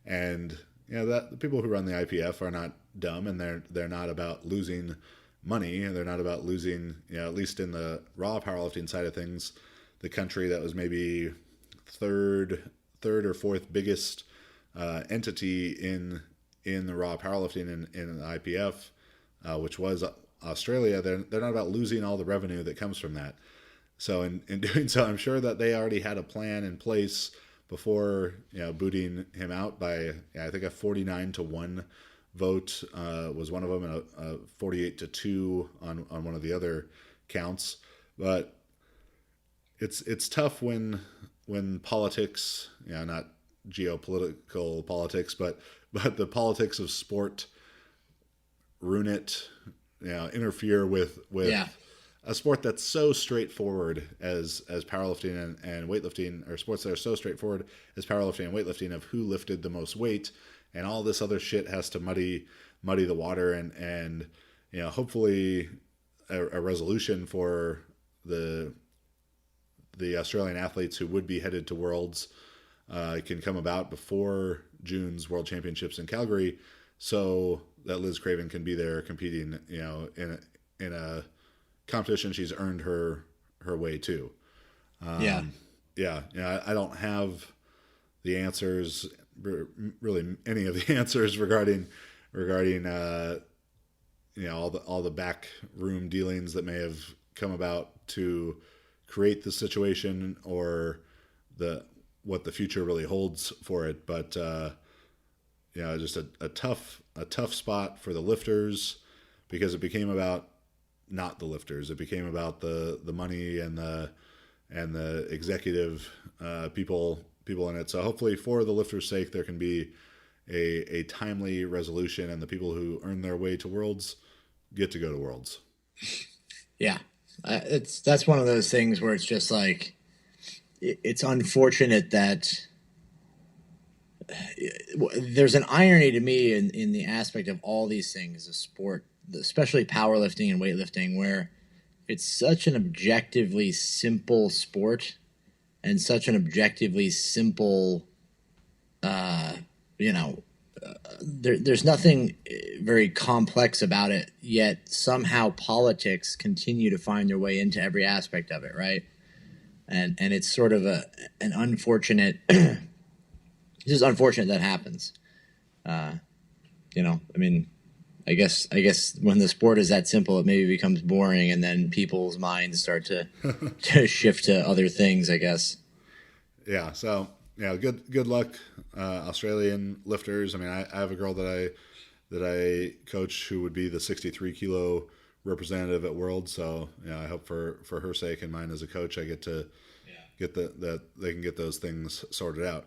And that the people who run the IPF are not dumb, and they're not about losing money, and they're not about losing, at least in the raw powerlifting side of things, the country that was maybe third or fourth biggest entity in the raw powerlifting in the IPF, which was Australia. They're not about losing all the revenue that comes from that. So in doing so, I'm sure that they already had a plan in place before booting him out by I think a 49-1 vote was one of them, and a 48-2 on one of the other counts. But it's tough when politics, not geopolitical politics, but the politics of sport ruin it, interfere with a sport that's so straightforward as powerlifting and weightlifting, or sports that are so straightforward as powerlifting and weightlifting, of who lifted the most weight, and all this other shit has to muddy the water, and hopefully a resolution for the Australian athletes who would be headed to Worlds can come about before June's World Championships in Calgary, so that Liz Craven can be there competing, in a competition she's earned her way to. I don't have the answers, really any of the answers regarding all the back room dealings that may have come about to create the situation, or the what the future really holds for it. But just a tough spot for the lifters, because it became about not the lifters. It became about the money and the executive people in it. So hopefully, for the lifters' sake, there can be a timely resolution, and the people who earn their way to Worlds get to go to Worlds. Yeah, that's one of those things where it's just like, it's unfortunate that there's an irony to me in the aspect of all these things, the sport, especially powerlifting and weightlifting, where it's such an objectively simple sport and such an objectively simple, there's nothing very complex about it, yet somehow politics continue to find their way into every aspect of it, right? And it's sort of an unfortunate, it's just unfortunate that happens. I mean, I guess when the sport is that simple, it maybe becomes boring, and then people's minds start to shift to other things, I guess. Yeah. So good luck, Australian lifters. I mean, I have a girl that I coach who would be the 63 kilo representative at World. So I hope for her sake and mine as a coach, I get to get that they can get those things sorted out.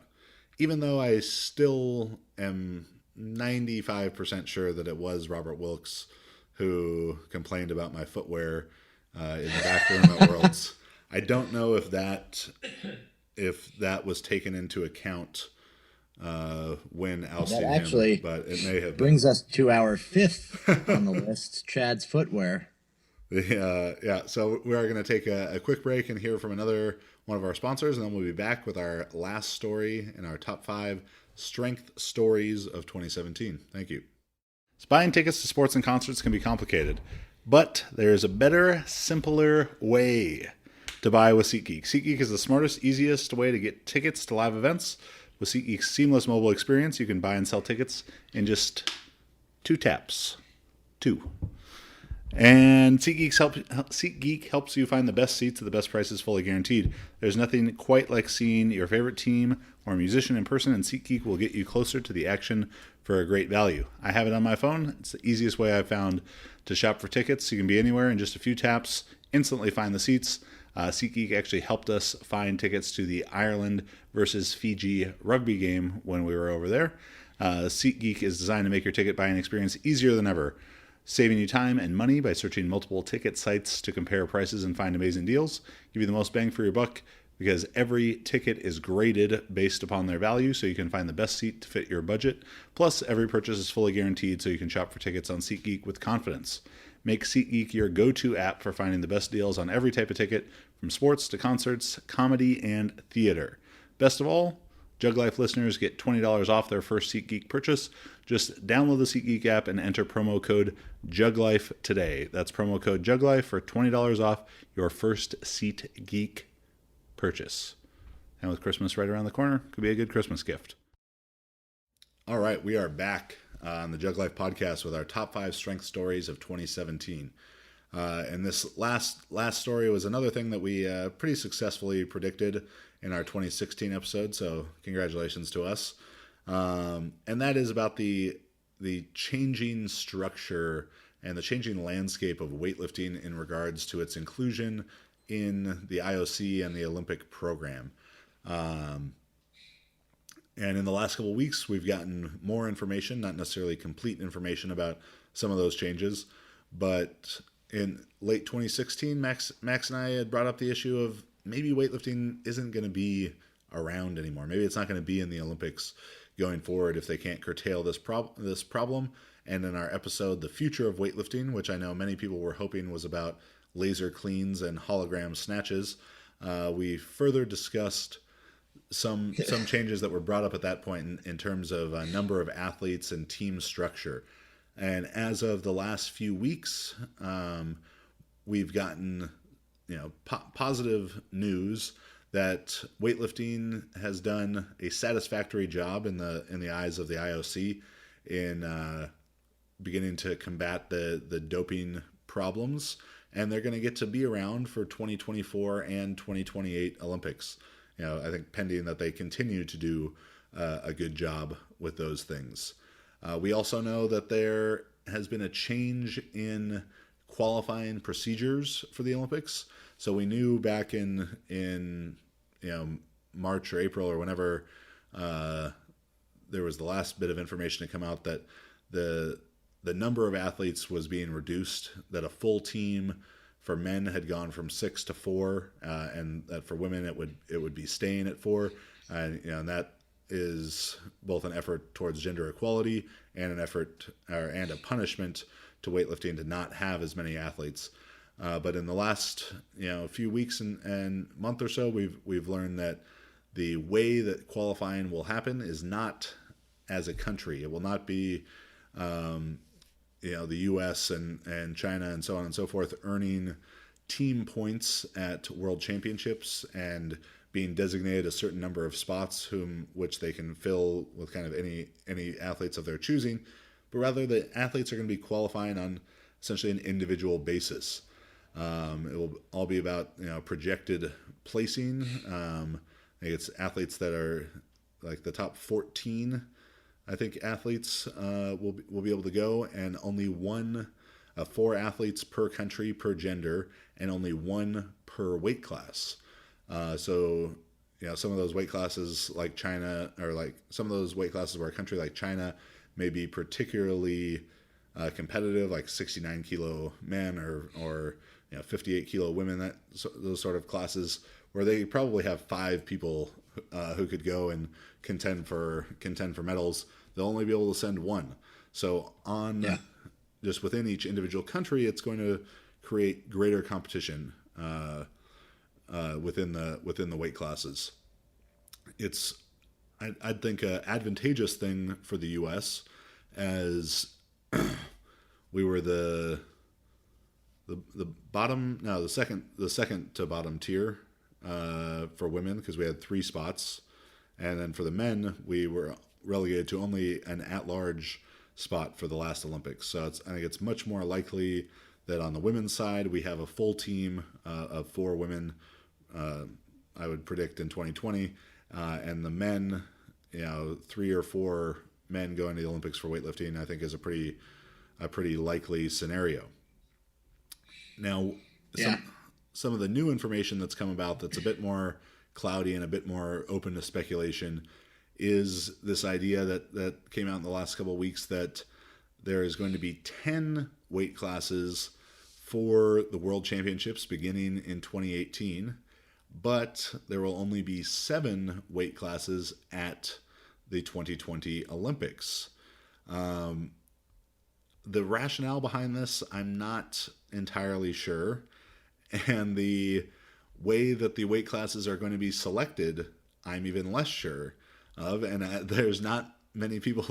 Even though I still am 95% sure that it was Robert Wilkes who complained about my footwear in the back room at Worlds. I don't know if that was taken into account when ousting that actually him, but it may have brings us to our fifth on the list, Chad's footwear. So we are going to take a quick break and hear from another one of our sponsors, and then we'll be back with our last story in our top 5 strength stories of 2017. Thank you. Buying tickets to sports and concerts can be complicated, but there is a better, simpler way to buy with SeatGeek. SeatGeek is the smartest, easiest way to get tickets to live events. With SeatGeek's seamless mobile experience, you can buy and sell tickets in just 2 taps. 2. And SeatGeek helps you find the best seats at the best prices, fully guaranteed. There's nothing quite like seeing your favorite team or musician in person, and SeatGeek will get you closer to the action for a great value. I have it on my phone. It's the easiest way I've found to shop for tickets. You can be anywhere in just a few taps, instantly find the seats. SeatGeek actually helped us find tickets to the Ireland versus Fiji rugby game when we were over there. SeatGeek is designed to make your ticket buying experience easier than ever, saving you time and money by searching multiple ticket sites to compare prices and find amazing deals. Give you the most bang for your buck because every ticket is graded based upon their value, so you can find the best seat to fit your budget. Plus, every purchase is fully guaranteed, so you can shop for tickets on SeatGeek with confidence. Make SeatGeek your go-to app for finding the best deals on every type of ticket, from sports to concerts, comedy, and theater. Best of all, Jug Life listeners get $20 off their first SeatGeek purchase. Just download the SeatGeek app and enter promo code JUGLIFE today. That's promo code JUGLIFE for $20 off your first SeatGeek purchase. And with Christmas right around the corner, could be a good Christmas gift. All right, we are back on the Jug Life podcast with our top 5 strength stories of 2017. And this last story was another thing that we pretty successfully predicted in our 2016 episode, so congratulations to us. And that is about the changing structure and the changing landscape of weightlifting in regards to its inclusion in the IOC and the Olympic program. And in the last couple of weeks, we've gotten more information, not necessarily complete information about some of those changes, but in late 2016, Max and I had brought up the issue of maybe weightlifting isn't going to be around anymore. Maybe it's not going to be in the Olympics going forward if they can't curtail this problem. And in our episode, The Future of Weightlifting, which I know many people were hoping was about laser cleans and hologram snatches, we further discussed some changes that were brought up at that point in terms of a number of athletes and team structure. And as of the last few weeks, we've gotten positive news that weightlifting has done a satisfactory job in the eyes of the IOC in beginning to combat the doping problems, and they're going to get to be around for 2024 and 2028 Olympics. I think pending that they continue to do a good job with those things. We also know that there has been a change in qualifying procedures for the Olympics. So we knew back in March or April or whenever there was the last bit of information to come out that the number of athletes was being reduced, that a full team for men had gone from 6 to 4, and that for women it would be staying at 4, and that is both an effort towards gender equality and an effort and a punishment to weightlifting to not have as many athletes. But in the last few weeks and month or so, we've learned that the way that qualifying will happen is not as a country. It will not be the U.S. and China and so on and so forth earning team points at world championships and being designated a certain number of spots which they can fill with kind of any athletes of their choosing, but rather the athletes are going to be qualifying on essentially an individual basis. It will all be about projected placing. I think it's athletes that are like the top 14. I think athletes will be able to go, and only 4 athletes per country per gender, and only 1 per weight class. So some of those weight classes like China, or like some of those weight classes where a country like China may be particularly competitive, like 69 kilo men or 58 kilo women, those sort of classes where they probably have 5 people who could go and contend for medals. They'll only be able to send 1. So just within each individual country, it's going to create greater competition within the weight classes. It's I'd think an advantageous thing for the U.S. as we were the bottom, no, the second to bottom tier for women, because we had 3 spots, and then for the men we were relegated to only an at-large spot for the last Olympics. So I think it's much more likely that on the women's side we have a full team of 4 women. I would predict in 2020, and the men, 3 or 4 men going to the Olympics for weightlifting, I think is a pretty likely scenario. Now, some of the new information that's come about that's a bit more cloudy and a bit more open to speculation is this idea that came out in the last couple of weeks that there is going to be 10 weight classes for the World Championships beginning in 2018, but there will only be 7 weight classes at the 2020 Olympics. The rationale behind this, I'm not entirely sure. And the way that the weight classes are going to be selected, I'm even less sure of. And there's not many people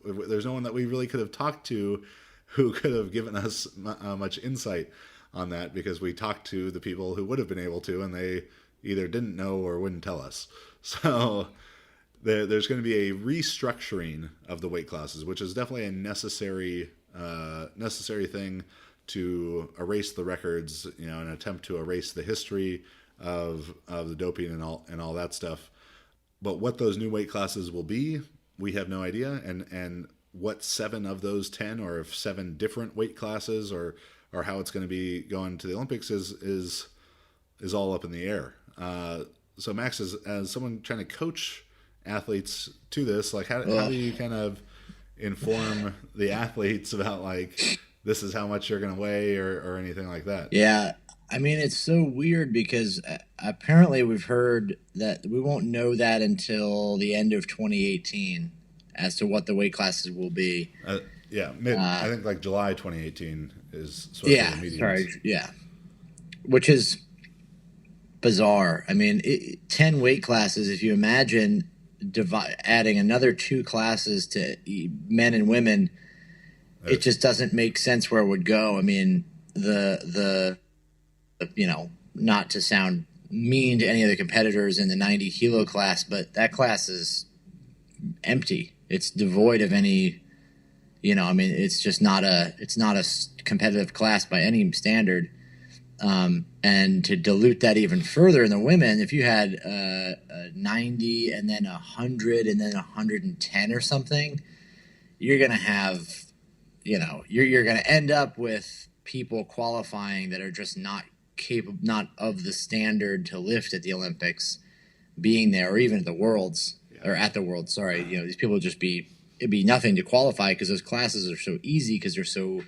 there's no one that we really could have talked to who could have given us much insight on that, because we talked to the people who would have been able to, and they either didn't know or wouldn't tell us. So there's going to be a restructuring of the weight classes, which is definitely a necessary thing to erase the records, an attempt to erase the history of the doping and all that stuff. But what those new weight classes will be, we have no idea. And what 7 of those 10, or if 7 different weight classes, or how it's going to be going to the Olympics is all up in the air. So Max, as someone trying to coach athletes to this, like how do you kind of inform the athletes about like, this is how much you're going to weigh or anything like that? Yeah. I mean, it's so weird because apparently we've heard that we won't know that until the end of 2018 as to what the weight classes will be. I think like July 2018 is supposed to be the meetings. Which is bizarre. I mean, 10 weight classes, if you imagine adding another 2 classes to men and women, it just doesn't make sense where it would go. I mean, the not to sound mean to any of the competitors in the 90 kilo class, but that class is empty. It's devoid of any, it's just not a competitive class by any standard. And to dilute that even further in the women, if you had a 90 and then 100 and then 110 or something, you're going to have, you're going to end up with people qualifying that are just not capable, not of the standard to lift at the Olympics being there, or even at the Worlds, or at the Worlds. Sorry. These people would it'd be nothing to qualify because those classes are so easy because they're so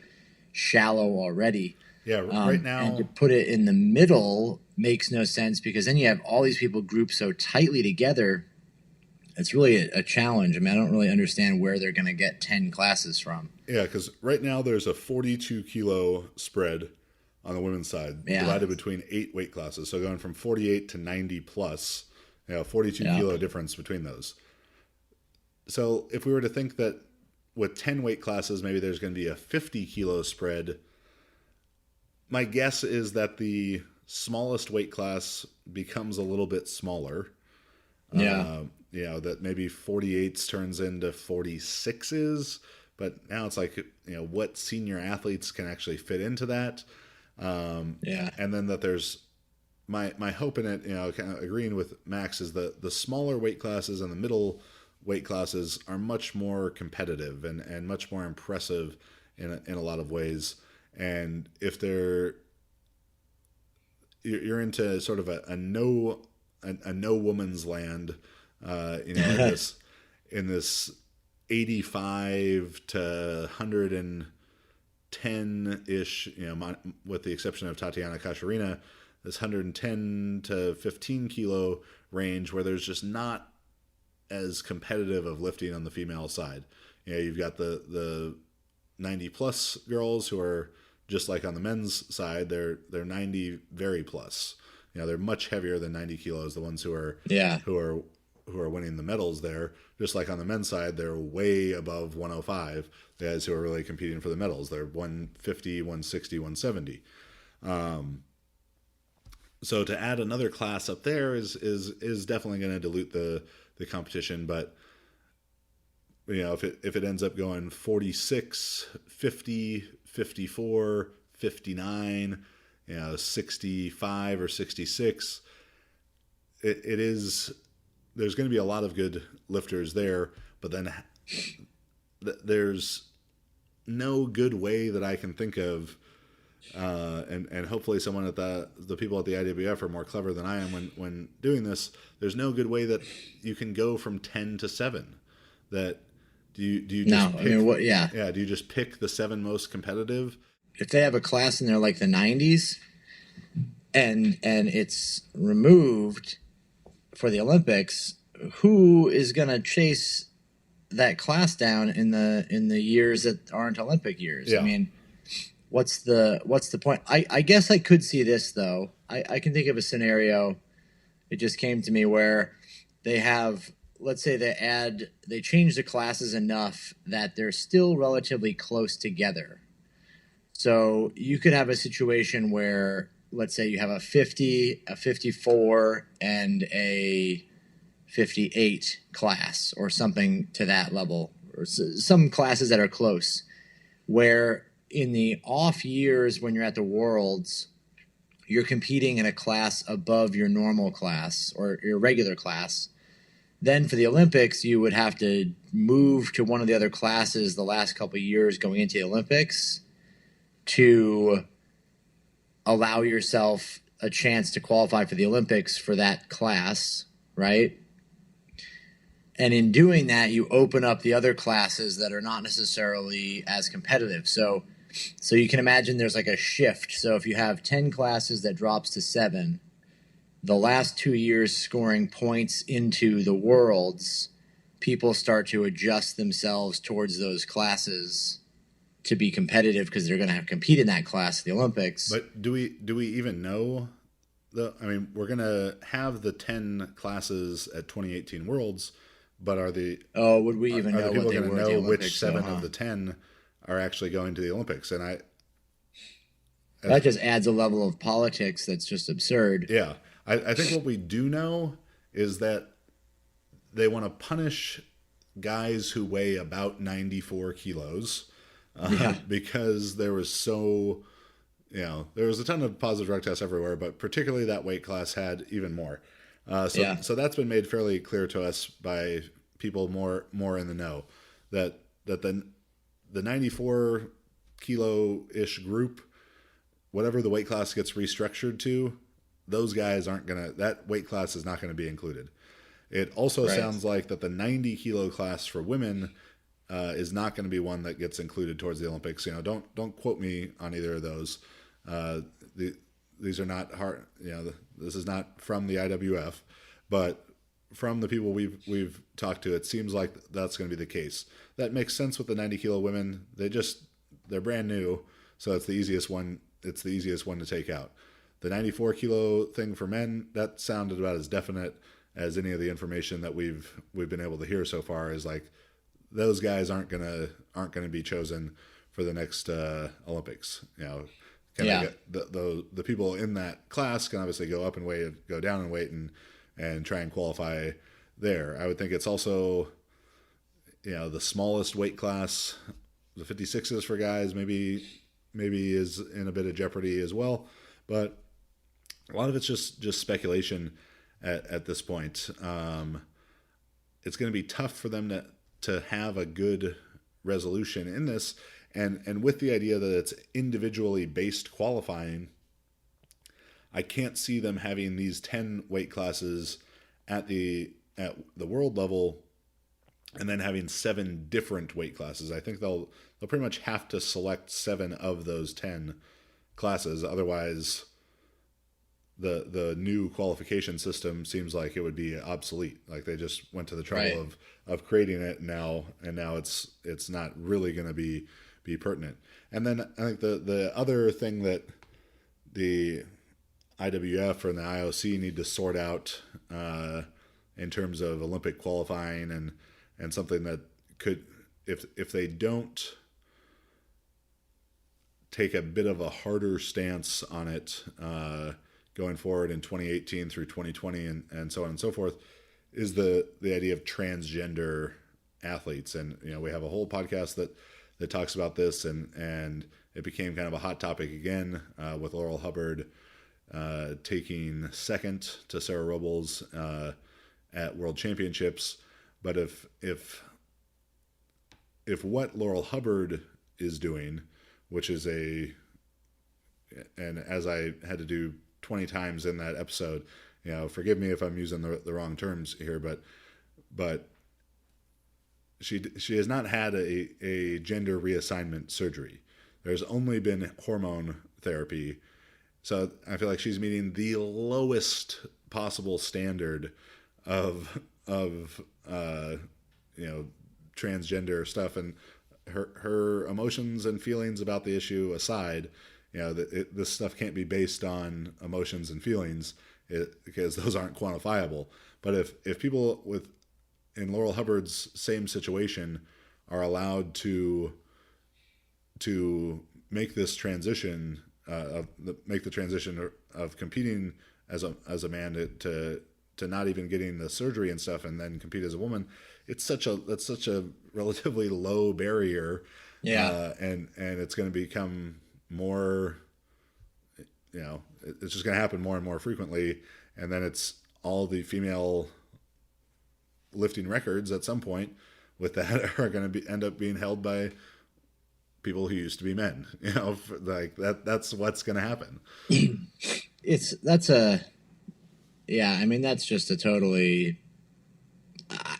shallow already. Yeah, right now. And to put it in the middle makes no sense because then you have all these people grouped so tightly together. It's really a challenge. I mean, I don't really understand where they're going to get 10 classes from. Yeah, because right now there's a 42 kilo spread on the women's side, divided between 8 weight classes. So going from 48 to 90 plus, 42 kilo difference between those. So if we were to think that with 10 weight classes, maybe there's going to be a 50 kilo spread, my guess is that the smallest weight class becomes a little bit smaller. That maybe 48s turns into 46s, but now it's like, what senior athletes can actually fit into that? And then that there's my hope in it, kind of agreeing with Max, is that the smaller weight classes and the middle weight classes are much more competitive and much more impressive in a lot of ways. And if you're into sort of a no woman's land, in this 85 to 110 ish, with the exception of Tatiana Kasharina, this 110 to 15 kilo range where there's just not as competitive of lifting on the female side. You've got the 90 plus girls who are just like on the men's side, they're 90 very plus. They're much heavier than 90 kilos. The ones who are winning the medals there, just like on the men's side, they're way above 105. The guys who are really competing for the medals, they're 150, 160, 170. So to add another class up there is definitely going to dilute the competition. But if it ends up going 46, 50, 54, 59, 65 or 66, there's going to be a lot of good lifters there, but then there's no good way that I can think of, and hopefully someone at the people at the IWF are more clever than I am when doing this. There's no good way that you can go from 10 to 7. That do you just pick, do you just pick the 7 most competitive? If they have a class in there like the 90s and it's removed for the Olympics, who is going to chase that class down in the years that aren't Olympic years? Yeah. I mean, what's the point? I guess I could see this though. I can think of a scenario. It just came to me where they have, let's say they change the classes enough that they're still relatively close together. So you could have a situation where, let's say you have a 50, a 54, and a 58 class or something to that level, or some classes that are close, where in the off years when you're at the Worlds, you're competing in a class above your normal class or your regular class. Then for the Olympics, you would have to move to one of the other classes the last couple of years going into the Olympics to allow yourself a chance to qualify for the Olympics for that class, right? And in doing that, you open up the other classes that are not necessarily as competitive. So you can imagine there's like a shift. So if you have 10 classes that drops to 7, the last 2 years scoring points into the Worlds, people start to adjust themselves towards those classes to be competitive because they're going to have to compete in that class at the Olympics. But do we even know we're going to have the 10 classes at 2018 Worlds, but would we even know what they were at the Olympics? Which 7 of the 10 are actually going to the Olympics? And that just adds a level of politics that's just absurd. Yeah. I think what we do know is that they want to punish guys who weigh about 94 kilos because there was so there was a ton of positive drug tests everywhere, but particularly that weight class had even more. So that's been made fairly clear to us by people more in the know that the 94 kilo ish group, whatever the weight class gets restructured to, those guys that weight class is not going to be included. It also sounds like that the 90 kilo class for women is not going to be one that gets included towards the Olympics. Don't quote me on either of those. These are not hard. This is not from the IWF, but from the people we've talked to, it seems like that's going to be the case. That makes sense with the 90 kilo women. They're brand new, so it's the easiest one. It's the easiest one to take out. The 94 kilo thing for men, that sounded about as definite as any of the information that we've been able to hear so far. Is like those guys aren't gonna be chosen for the next Olympics. The people in that class can obviously go up in weight, go down in weight, and try and qualify there. I would think it's also the smallest weight class, the 56s for guys, maybe is in a bit of jeopardy as well, but a lot of it's just speculation at this point. It's going to be tough for them to have a good resolution in this, and with the idea that it's individually based qualifying, I can't see them having these 10 weight classes at the world level and then having 7 different weight classes. I think they'll pretty much have to select 7 of those 10 classes. Otherwise, the new qualification system seems like it would be obsolete. Like they just went to the trouble of creating it, and now it's not really going to be pertinent. And then I think the other thing that the IWF and the IOC need to sort out in terms of Olympic qualifying and something that could, if they don't take a bit of a harder stance on it going forward in 2018 through 2020 and so on and so forth, is the idea of transgender athletes. And we have a whole podcast that talks about this, and it became kind of a hot topic again with Laurel Hubbard taking second to Sarah Robles at World Championships. But if what Laurel Hubbard is doing, which is and as I had to do 20 times in that episode, forgive me if I'm using the wrong terms here, but she has not had a gender reassignment surgery. There's only been hormone therapy. So I feel like she's meeting the lowest possible standard of transgender stuff, and her emotions and feelings about the issue aside, this stuff can't be based on emotions and feelings because those aren't quantifiable. But if people in Laurel Hubbard's same situation are allowed to make this transition, make the transition of competing as a man to not even getting the surgery and stuff, and then compete as a woman, that's such a relatively low barrier. And it's going to become more, it's just going to happen more and more frequently, and then it's all the female lifting records at some point with that are going to end up being held by people who used to be men. Like that's what's going to happen. That's just a totally,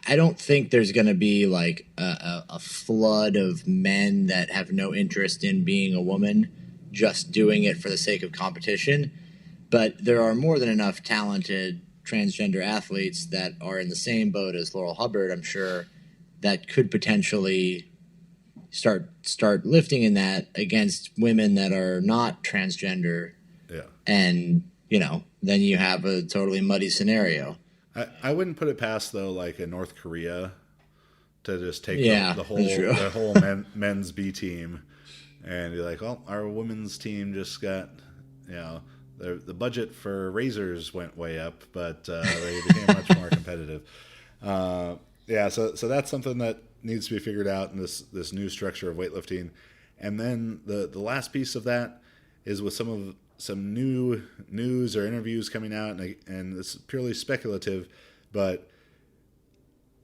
I don't think there's going to be like a flood of men that have no interest in being a woman just doing it for the sake of competition. But there are more than enough talented transgender athletes that are in the same boat as Laurel Hubbard, I'm sure, that could potentially start lifting in that against women that are not transgender. Yeah. And, then you have a totally muddy scenario. I wouldn't put it past, though, like a North Korea to just take the whole men's B team and be like, well, our women's team just got, the budget for razors went way up, but they became much more competitive. So that's something that needs to be figured out in this new structure of weightlifting. And then the last piece of that is with some new news or interviews coming out, and it's purely speculative, but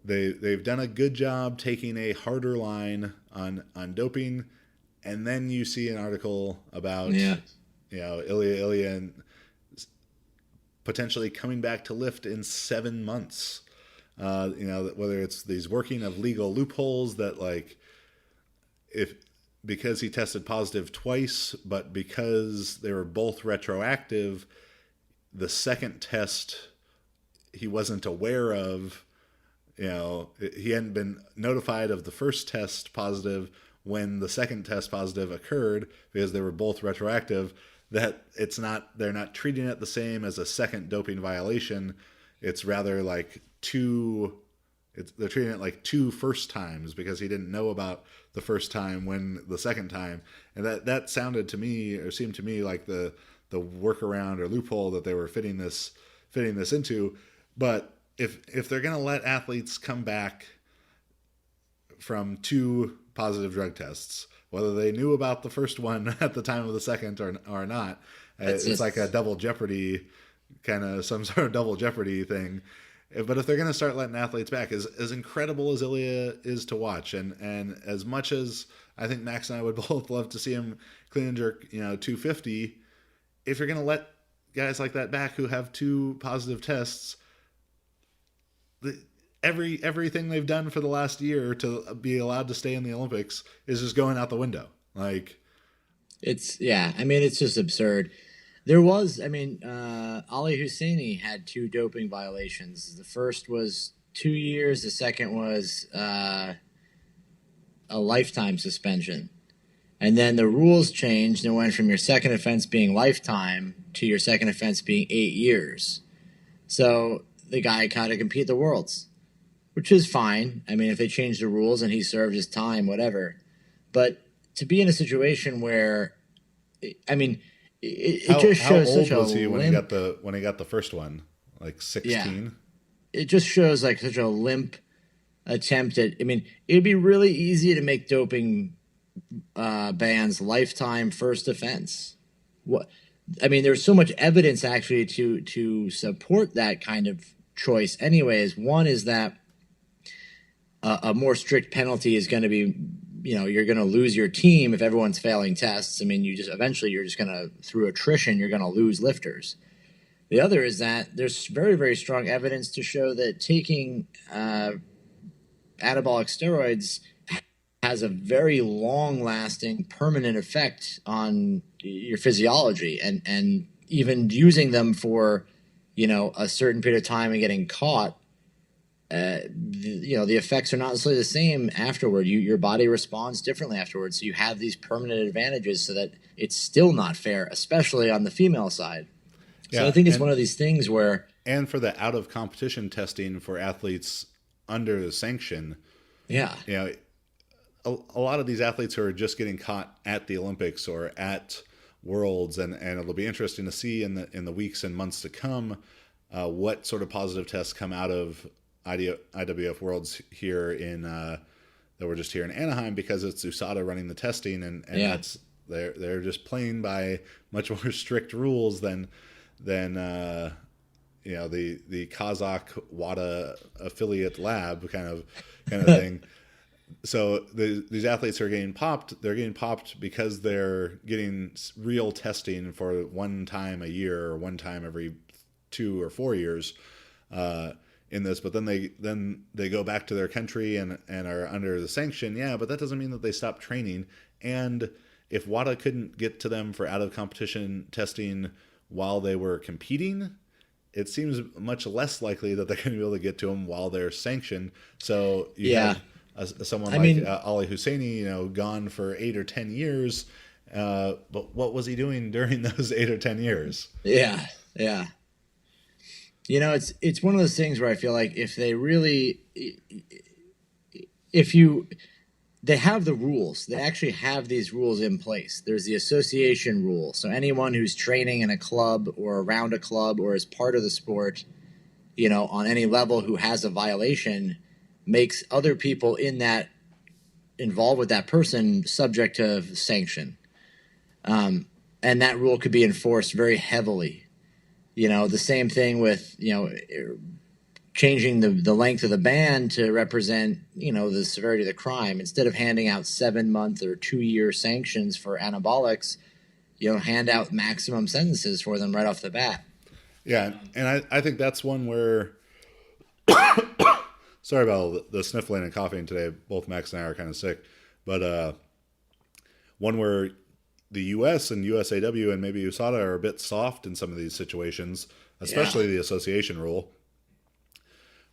they've done a good job taking a harder line on doping, and then you see an article about Ilya and potentially coming back to lift in 7 months. Whether it's these working of legal loopholes that, like, if because he tested positive twice, but because they were both retroactive, the second test he wasn't aware of. He hadn't been notified of the first test positive when the second test positive occurred because they were both retroactive. That they're not treating it the same as a second doping violation. It's rather like they're treating it like 2 first times because he didn't know about the first time when the second time. And that sounded to me, or seemed to me, like the workaround or loophole that they were fitting this into. But if they're going to let athletes come back from 2 positive drug tests, whether they knew about the first one at the time of the second or not, it's like a double jeopardy, kind of some sort of double jeopardy thing. But if they're going to start letting athletes back, as incredible as Ilya is to watch, and as much as I think Max and I would both love to see him clean and jerk, 250, if you're going to let guys like that back who have 2 positive tests, everything they've done for the last year to be allowed to stay in the Olympics is just going out the window. Like, it's just absurd. There was, Ali Husseini had 2 doping violations. The first was 2 years. The second was a lifetime suspension. And then the rules changed and went from your second offense being lifetime to your second offense being 8 years. So the guy kind of compete the Worlds, which is fine. If they change the rules and he served his time, whatever. But to be in a situation where, it just shows such a old was he when limp, he got the first one? Like 16? Yeah. It just shows like such a limp attempt at. It'd be really easy to make doping bans lifetime first offense. There's so much evidence actually to support that kind of choice. Anyways, one is that a more strict penalty is going to be, you're going to lose your team if everyone's failing tests. Eventually you're just going to, through attrition, you're going to lose lifters. The other is that there's very, very strong evidence to show that taking anabolic steroids has a very long-lasting, permanent effect on your physiology, and even using them for, a certain period of time and getting caught, the effects are not necessarily the same afterward. Your body responds differently afterwards. So you have these permanent advantages, so that it's still not fair, especially on the female side. So I think it's one of these things where, and for the out of competition testing for athletes under the sanction, a lot of these athletes who are just getting caught at the Olympics or at Worlds, and it'll be interesting to see in the weeks and months to come what sort of positive tests come out of IWF Worlds here that we're just here in Anaheim, because it's USADA running the testing, and that's they're just playing by much more strict rules than the Kazakh WADA affiliate lab kind of thing. So these athletes are getting popped. They're getting popped because they're getting real testing for one time a year or one time every 2 or 4 years in this. But then they go back to their country and are under the sanction. Yeah, but that doesn't mean that they stop training. And if WADA couldn't get to them for out of competition testing while they were competing, it seems much less likely that they're going to be able to get to them while they're sanctioned. So you have someone like Ali Husseini, gone for 8 or 10 years. But what was he doing during those 8 or 10 years? Yeah. It's one of those things where I feel like if they really, they have the rules. They actually have these rules in place. There's the association rule. So anyone who's training in a club or around a club or is part of the sport, on any level, who has a violation, makes other people involved with that person subject to sanction. and that rule could be enforced very heavily. The same thing with, changing the length of the ban to represent, the severity of the crime. Instead of handing out 7-month or 2-year sanctions for anabolics, hand out maximum sentences for them right off the bat. Yeah, and I think that's one where, sorry about all the sniffling and coughing today. Both Max and I are kind of sick. But one where the U.S. and USAW and maybe USADA are a bit soft in some of these situations, especially the association rule,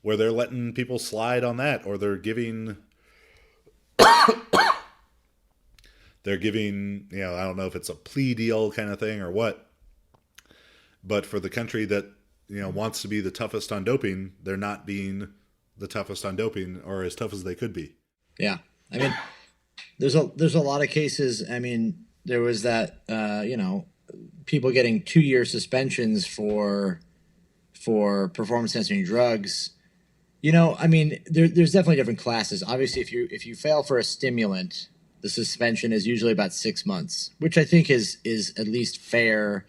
where they're letting people slide on that, or they're giving, I don't know if it's a plea deal kind of thing or what, but for the country that, wants to be the toughest on doping, they're not being the toughest on doping, or as tough as they could be. Yeah. I mean, there's a lot of cases. I mean, there was that, people getting 2-year suspensions for performance enhancing drugs. I mean, there's definitely different classes. Obviously, if you fail for a stimulant, the suspension is usually about 6 months, which I think is at least fair,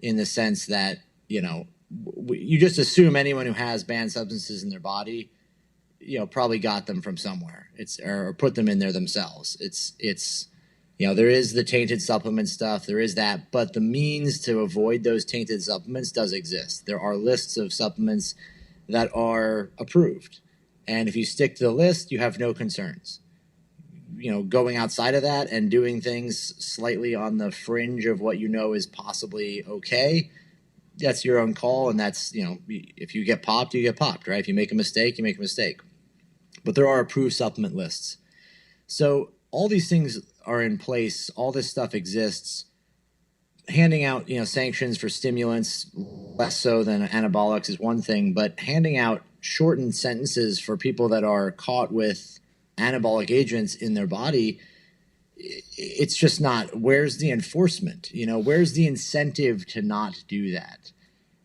in the sense that, you just assume anyone who has banned substances in their body, probably got them from somewhere. Or put them in there themselves. It's there is the tainted supplement stuff. There is that, but the means to avoid those tainted supplements does exist. There are lists of supplements that are approved, and if you stick to the list, you have no concerns. Going outside of that and doing things slightly on the fringe of what is possibly okay, that's your own call, and that's, if you get popped, you get popped, right? If you make a mistake, you make a mistake. But there are approved supplement lists. So all these things are in place. All this stuff exists. Handing out, sanctions for stimulants, less so than anabolics, is one thing, but handing out shortened sentences for people that are caught with anabolic agents in their body, it's just not. Where's the enforcement? Where's the incentive to not do that?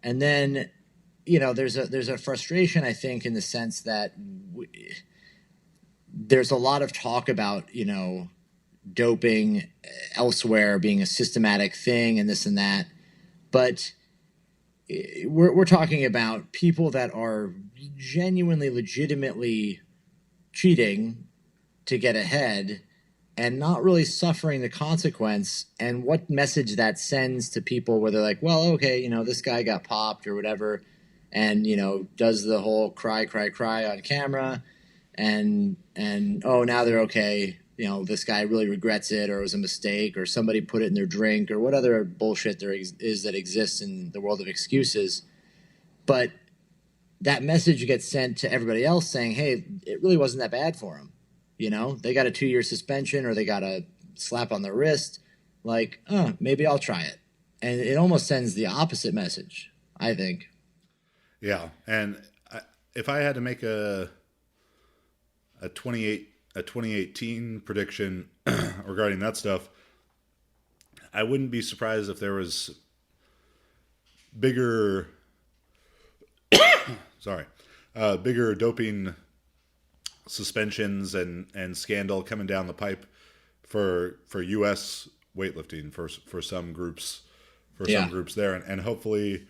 And then, there's a frustration, I think, in the sense that there's a lot of talk about, doping elsewhere being a systematic thing and this and that, but we're talking about people that are genuinely, legitimately cheating to get ahead and not really suffering the consequence, and what message that sends to people where they're like, well, okay, this guy got popped or whatever, and does the whole cry on camera, and oh, now they're okay. This guy really regrets it, or it was a mistake, or somebody put it in their drink, or what other bullshit there is that exists in the world of excuses. But that message gets sent to everybody else saying, hey, it really wasn't that bad for him. They got a 2-year suspension, or they got a slap on the wrist. Like, oh, maybe I'll try it. And it almost sends the opposite message, I think. Yeah. And if I had to make a 2018 prediction regarding that stuff, I wouldn't be surprised if there was bigger bigger doping suspensions and scandal coming down the pipe for US weightlifting for some groups some groups there, and hopefully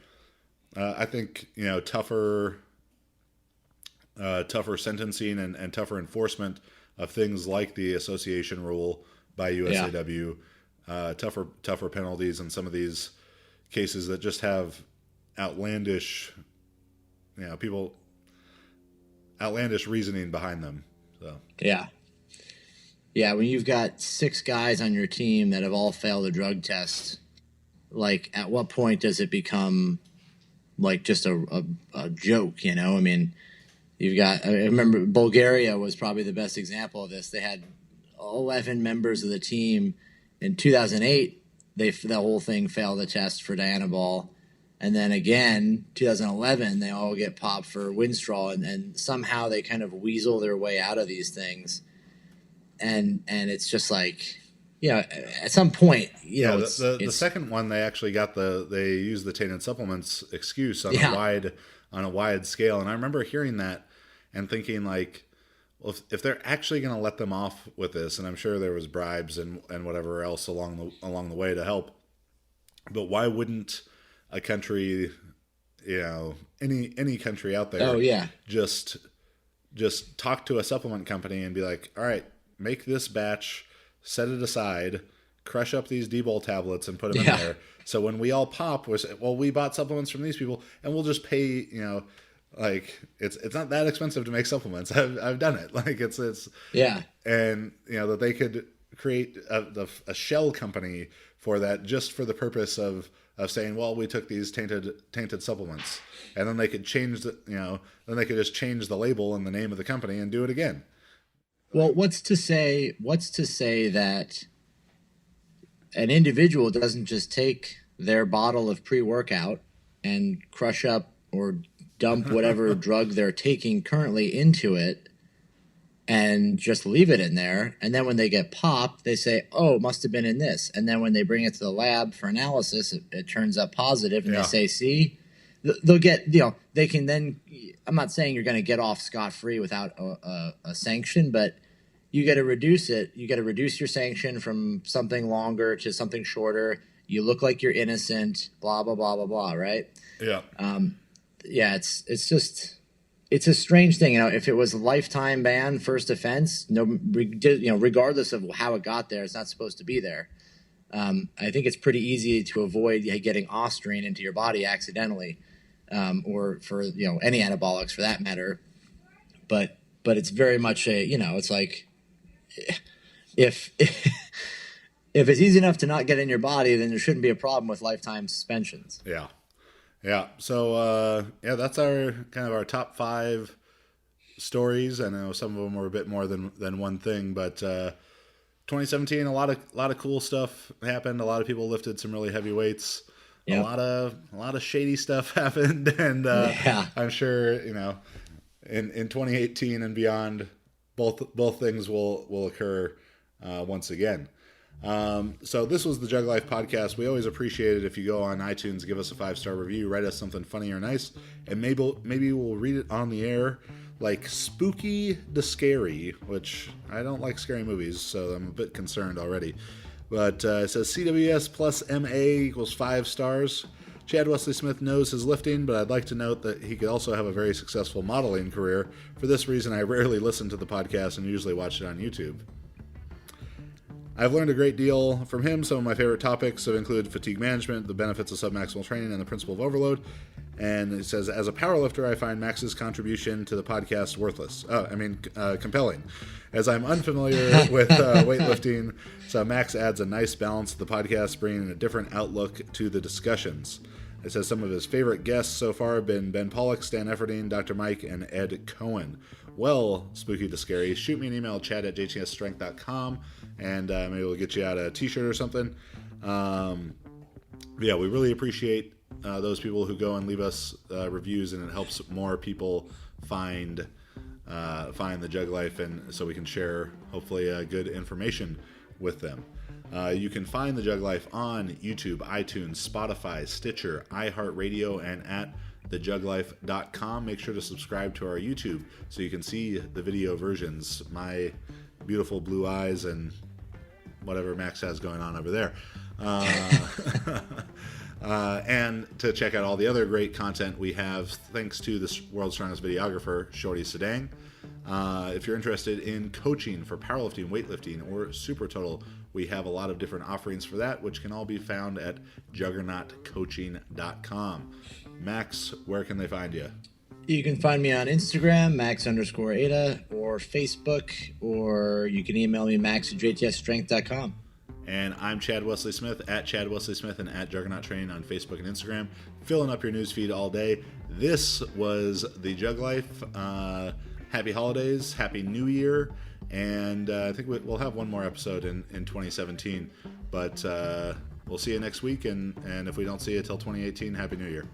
I think tougher sentencing and tougher enforcement of things like the association rule by USAW, tougher penalties in some of these cases that just have outlandish reasoning behind them. So when you've got 6 guys on your team that have all failed a drug test, like, at what point does it become like just a joke? I mean, I remember Bulgaria was probably the best example of this. They had 11 members of the team in 2008. The whole thing failed the test for Dianabol. And then again, 2011, they all get popped for Winstrol, and somehow they kind of weasel their way out of these things. And it's just like, at some point, the second one, they actually they used the tainted supplements excuse on a wide scale. And I remember hearing that and thinking, like, well, if they're actually going to let them off with this, and I'm sure there was bribes and whatever else along the way to help, But why wouldn't a country, any country out there, Oh yeah, just talk to a supplement company and be like, all right, make this batch, set it aside, crush up these D-Bol tablets and put them in there. So when we all pop, we bought supplements from these people, and we'll just pay, like it's not that expensive to make supplements. I've done it. Like it's yeah, and that they could create a shell company for that, just for the purpose of saying, well, we took these tainted supplements, and then they could change then they could just change the label and the name of the company and do it again. Well, what's to say that an individual doesn't just take their bottle of pre-workout and crush up or dump whatever drug they're taking currently into it and just leave it in there, and then when they get popped, they say, oh, it must have been in this, and then when they bring it to the lab for analysis, it turns up positive, and they say, see, they'll get, they can then, I'm not saying you're going to get off scot-free without a sanction, but you got to reduce it. You got to reduce your sanction from something longer to something shorter. You look like you're innocent, blah, blah, blah, blah, blah, right? Yeah. Yeah, it's just, it's a strange thing. If it was a lifetime ban, first offense, regardless of how it got there, it's not supposed to be there. I think it's pretty easy to avoid getting Ostrine into your body accidentally, or for any anabolics for that matter. But it's very much it's like if it's easy enough to not get in your body, then there shouldn't be a problem with lifetime suspensions. Yeah. Yeah. So, that's our top 5 stories. I know some of them were a bit more than one thing, but 2017, a lot of cool stuff happened. A lot of people lifted some really heavy weights. Yep. A lot of shady stuff happened, and I'm sure in 2018 and beyond, both things will occur once again. So this was the Jug Life podcast. We always appreciate it if you go on iTunes, give us a 5-star review, write us something funny or nice, and maybe we'll read it on the air, like Spooky the Scary, which I don't like scary movies, so I'm a bit concerned already. But it says CWS plus MA equals 5 stars. Chad Wesley Smith knows his lifting, but I'd like to note that he could also have a very successful modeling career. For this reason, I rarely listen to the podcast and usually watch it on YouTube. I've learned a great deal from him. Some of my favorite topics have included fatigue management, the benefits of submaximal training, and the principle of overload. And it says, as a powerlifter, I find Max's contribution to the podcast compelling. As I'm unfamiliar with weightlifting, so Max adds a nice balance to the podcast, bringing a different outlook to the discussions. It says some of his favorite guests so far have been Ben Pollock, Stan Efferding, Dr. Mike, and Ed Cohen. Well, Spooky to Scary, shoot me an email, chad@jtsstrength.com, and maybe we'll get you out a t-shirt or something. We really appreciate those people who go and leave us reviews, and it helps more people find the Jug Life, and so we can share hopefully good information with them. You can find the Jug Life on YouTube, iTunes, Spotify, Stitcher, iHeartRadio, and at thejuglife.com. Make sure to subscribe to our YouTube so you can see the video versions, my beautiful blue eyes and whatever Max has going on over there. And to check out all the other great content we have, thanks to the world's strongest videographer, Shorty Sedang. If you're interested in coaching for powerlifting, weightlifting, or super total, we have a lot of different offerings for that, which can all be found at juggernautcoaching.com. Max, where can they find you? You can find me on Instagram, Max_Ada, or Facebook, or you can email me, max@jtsstrength.com. And I'm Chad Wesley Smith, at Chad Wesley Smith, and at Juggernaut Training on Facebook and Instagram, filling up your newsfeed all day. This was the Jug Life. Happy holidays, happy New Year, and I think we'll have one more episode in 2017. But we'll see you next week, and if we don't see you till 2018, Happy New Year.